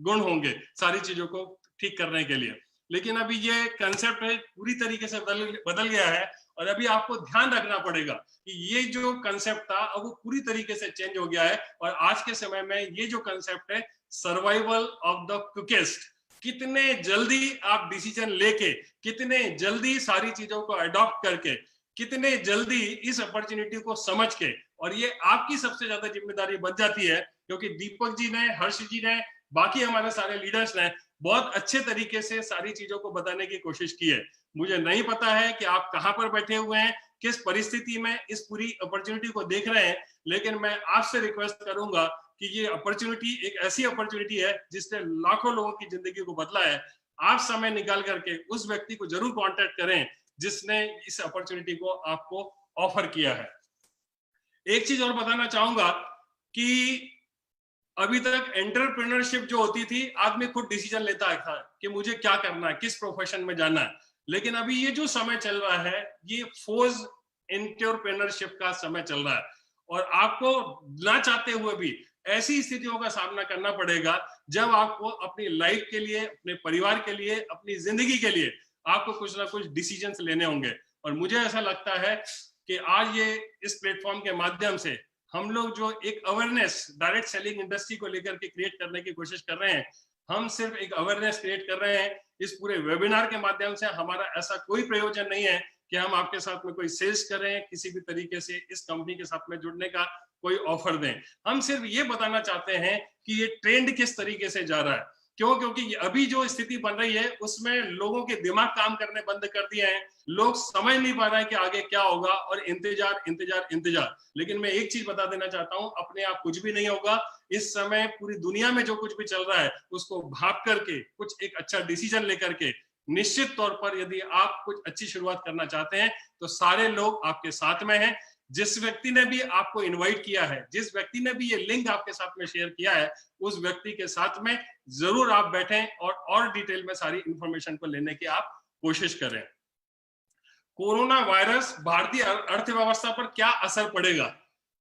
गुण होंगे सारी चीजों को ठीक करने के लिए। लेकिन अभी ये कंसेप्ट है पूरी तरीके से बदल गया है, और अभी आपको ध्यान रखना पड़ेगा कि ये जो कंसेप्ट था अब वो पूरी तरीके से चेंज हो गया है। और आज के समय में ये जो कंसेप्ट है सर्वाइवल ऑफ द क्विकेस्ट, कितने जल्दी आप डिसीजन लेके, कितने जल्दी सारी चीजों को अडॉप्ट करके, कितने जल्दी इस अपॉर्चुनिटी को समझ के, और ये आपकी सबसे ज्यादा जिम्मेदारी बन जाती है, क्योंकि दीपक जी ने, हर्ष जी ने, बाकी हमारे सारे लीडर्स ने बहुत अच्छे तरीके से सारी चीजों को बताने की कोशिश की है। मुझे नहीं पता है कि आप कहां पर बैठे हुए हैं, किस परिस्थिति में इस पूरी अपॉर्चुनिटी को देख रहे हैं, लेकिन मैं आपसे रिक्वेस्ट करूंगा कि ये अपॉर्चुनिटी एक ऐसी अपॉर्चुनिटी है जिसने लाखों लोगों की जिंदगी को बदला है। आप समय निकाल करके उस व्यक्ति को जरूर कांटेक्ट करें जिसने इस अपॉर्चुनिटी को आपको ऑफर किया है। एक चीज और बताना चाहूंगा कि अभी तक एंटरप्रेन्योरशिप जो होती थी, आदमी खुद डिसीजन लेता था कि मुझे क्या करना है, किस प्रोफेशन में जाना है। लेकिन अभी ये जो समय चल रहा है ये फोर्स एंटरप्रेन्योरशिप का समय चल रहा है, और आपको ना चाहते हुए भी ऐसी स्थितियों का सामना करना पड़ेगा जब आपको अपनी लाइफ के लिए, अपने परिवार के लिए, अपनी जिंदगी के लिए आपको कुछ ना कुछ डिसीजंस लेने होंगे। और मुझे ऐसा लगता है कि आज ये इस प्लेटफॉर्म के माध्यम से हम लोग जो एक अवेयरनेस डायरेक्ट सेलिंग इंडस्ट्री को लेकर के क्रिएट करने की कोशिश कर रहे हैं, हम सिर्फ एक अवेयरनेस क्रिएट कर रहे हैं। इस पूरे वेबिनार के माध्यम से हमारा ऐसा कोई प्रयोजन नहीं है कि हम आपके साथ में कोई सेल्स करें, किसी भी तरीके से इस कंपनी के साथ में जुड़ने का कोई ऑफर दें। हम सिर्फ ये बताना चाहते हैं कि ये ट्रेंड किस तरीके से जा रहा है। क्यों? क्योंकि अभी जो स्थिति बन रही है उसमें लोगों के दिमाग काम करने बंद कर दिए हैं, लोग समझ नहीं पा रहे हैं कि आगे क्या होगा, और इंतजार इंतजार इंतजार। लेकिन मैं एक चीज बता देना चाहता हूं, अपने आप कुछ भी नहीं होगा। इस समय पूरी दुनिया में जो कुछ भी चल रहा है उसको भाप करके, कुछ एक अच्छा डिसीजन लेकर के, निश्चित तौर पर यदि आप कुछ अच्छी शुरुआत करना चाहते हैं तो सारे लोग आपके साथ में हैं। जिस व्यक्ति ने भी आपको इनवाइट किया है, जिस व्यक्ति ने भी ये लिंक आपके साथ में शेयर किया है, उस व्यक्ति के साथ में जरूर आप बैठें और डिटेल में सारी इंफॉर्मेशन को लेने की आप कोशिश करें। कोरोना वायरस भारतीय अर्थव्यवस्था पर क्या असर पड़ेगा,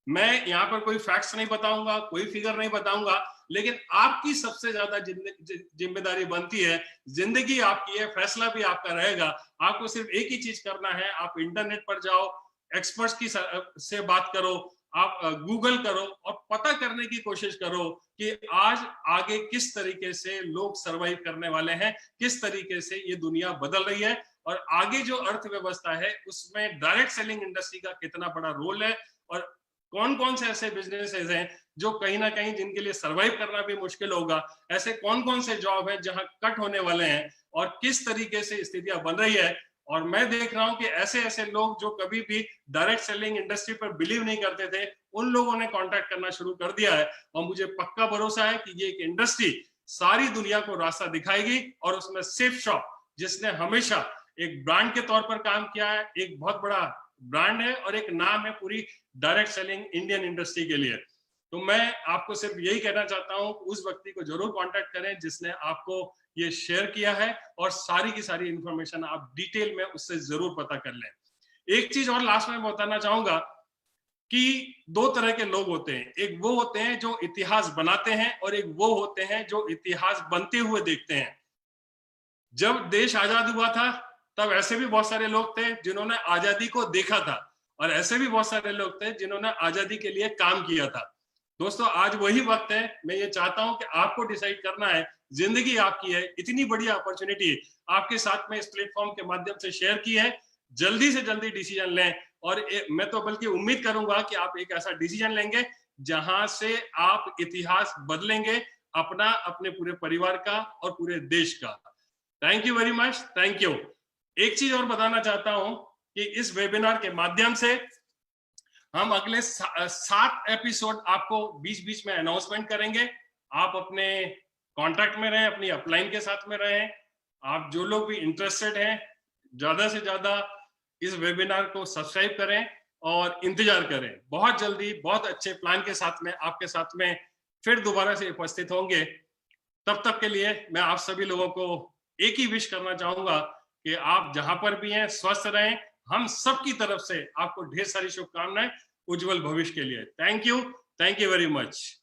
मैं यहाँ पर कोई फैक्ट्स नहीं बताऊंगा, कोई फिगर नहीं बताऊंगा, लेकिन आपकी सबसे ज्यादा जिम्मेदारी बनती है। जिंदगी आपकी है, फैसला भी आपका रहेगा। आपको सिर्फ एक ही चीज करना है, आप इंटरनेट पर जाओ, एक्सपर्ट्स की से बात करो, आप गूगल करो और पता करने की कोशिश करो कि आज आगे किस तरीके से लोग सरवाइव करने वाले हैं, किस तरीके से ये दुनिया बदल रही है, और आगे जो अर्थव्यवस्था है उसमें डायरेक्ट सेलिंग इंडस्ट्री का कितना बड़ा रोल है, और कौन कौन से ऐसे बिजनेसेस हैं जो कहीं ना कहीं जिनके लिए सरवाइव करना भी मुश्किल होगा, ऐसे कौन कौन से जॉब है जहां कट होने वाले हैं, और किस तरीके से स्थितियां बन रही है। और मैं देख रहा हूं कि ऐसे ऐसे लोग जो कभी भी डायरेक्ट सेलिंग इंडस्ट्री पर बिलीव नहीं करते थे, उन लोगों ने कांटेक्ट करना शुरू कर दिया है। और मुझे पक्का भरोसा है कि ये एक इंडस्ट्री सारी दुनिया को रास्ता दिखाएगी, और उसमें सेफ शॉप, जिसने हमेशा एक ब्रांड के तौर पर काम किया है, एक बहुत बड़ा ब्रांड है और एक नाम है पूरी डायरेक्ट सेलिंग इंडियन इंडस्ट्री के लिए। तो मैं आपको सिर्फ यही कहना चाहता हूं, उस व्यक्ति को जरूर कांटेक्ट करें जिसने आपको ये शेयर किया है, और सारी की सारी इंफॉर्मेशन आप डिटेल में उससे जरूर पता कर लें। एक चीज और लास्ट में बताना चाहूंगा कि दो तरह के लोग होते हैं, एक वो होते हैं जो इतिहास बनाते हैं, और एक वो होते हैं जो इतिहास बनते हुए देखते हैं। जब देश आजाद हुआ था तब ऐसे भी बहुत सारे लोग थे जिन्होंने आजादी को देखा था, और ऐसे भी बहुत सारे लोग थे जिन्होंने आजादी के लिए काम किया था। दोस्तों, आज वही वक्त है। मैं ये चाहता हूं कि आपको डिसाइड करना है, जिंदगी आपकी है, इतनी बड़ी अपॉर्चुनिटी आपके साथ में इस प्लेटफॉर्म के माध्यम से शेयर की है, जल्दी से जल्दी डिसीजन लें। और मैं तो बल्कि उम्मीद करूंगा कि आप एक ऐसा डिसीजन लेंगे जहां से आप इतिहास बदलेंगे, अपना, अपने पूरे परिवार का और पूरे देश का। Thank you very much, thank you. एक चीज और बताना चाहता हूं कि इस वेबिनार के माध्यम से हम अगले 7 एपिसोड आपको बीच बीच में अनाउंसमेंट करेंगे। आप अपने कांटेक्ट में रहें, अपनी अपलाइन के साथ में रहें। आप जो लोग भी इंटरेस्टेड हैं, ज्यादा से ज्यादा इस वेबिनार को सब्सक्राइब करें और इंतजार करें। बहुत जल्दी बहुत अच्छे प्लान के साथ में आपके साथ में फिर दोबारा से उपस्थित होंगे। तब तक के लिए मैं आप सभी लोगों को एक ही विश करना चाहूंगा कि आप जहां पर भी हैं स्वस्थ रहें। हम सबकी तरफ से आपको ढेर सारी शुभकामनाएं उज्जवल भविष्य के लिए। Thank you very much.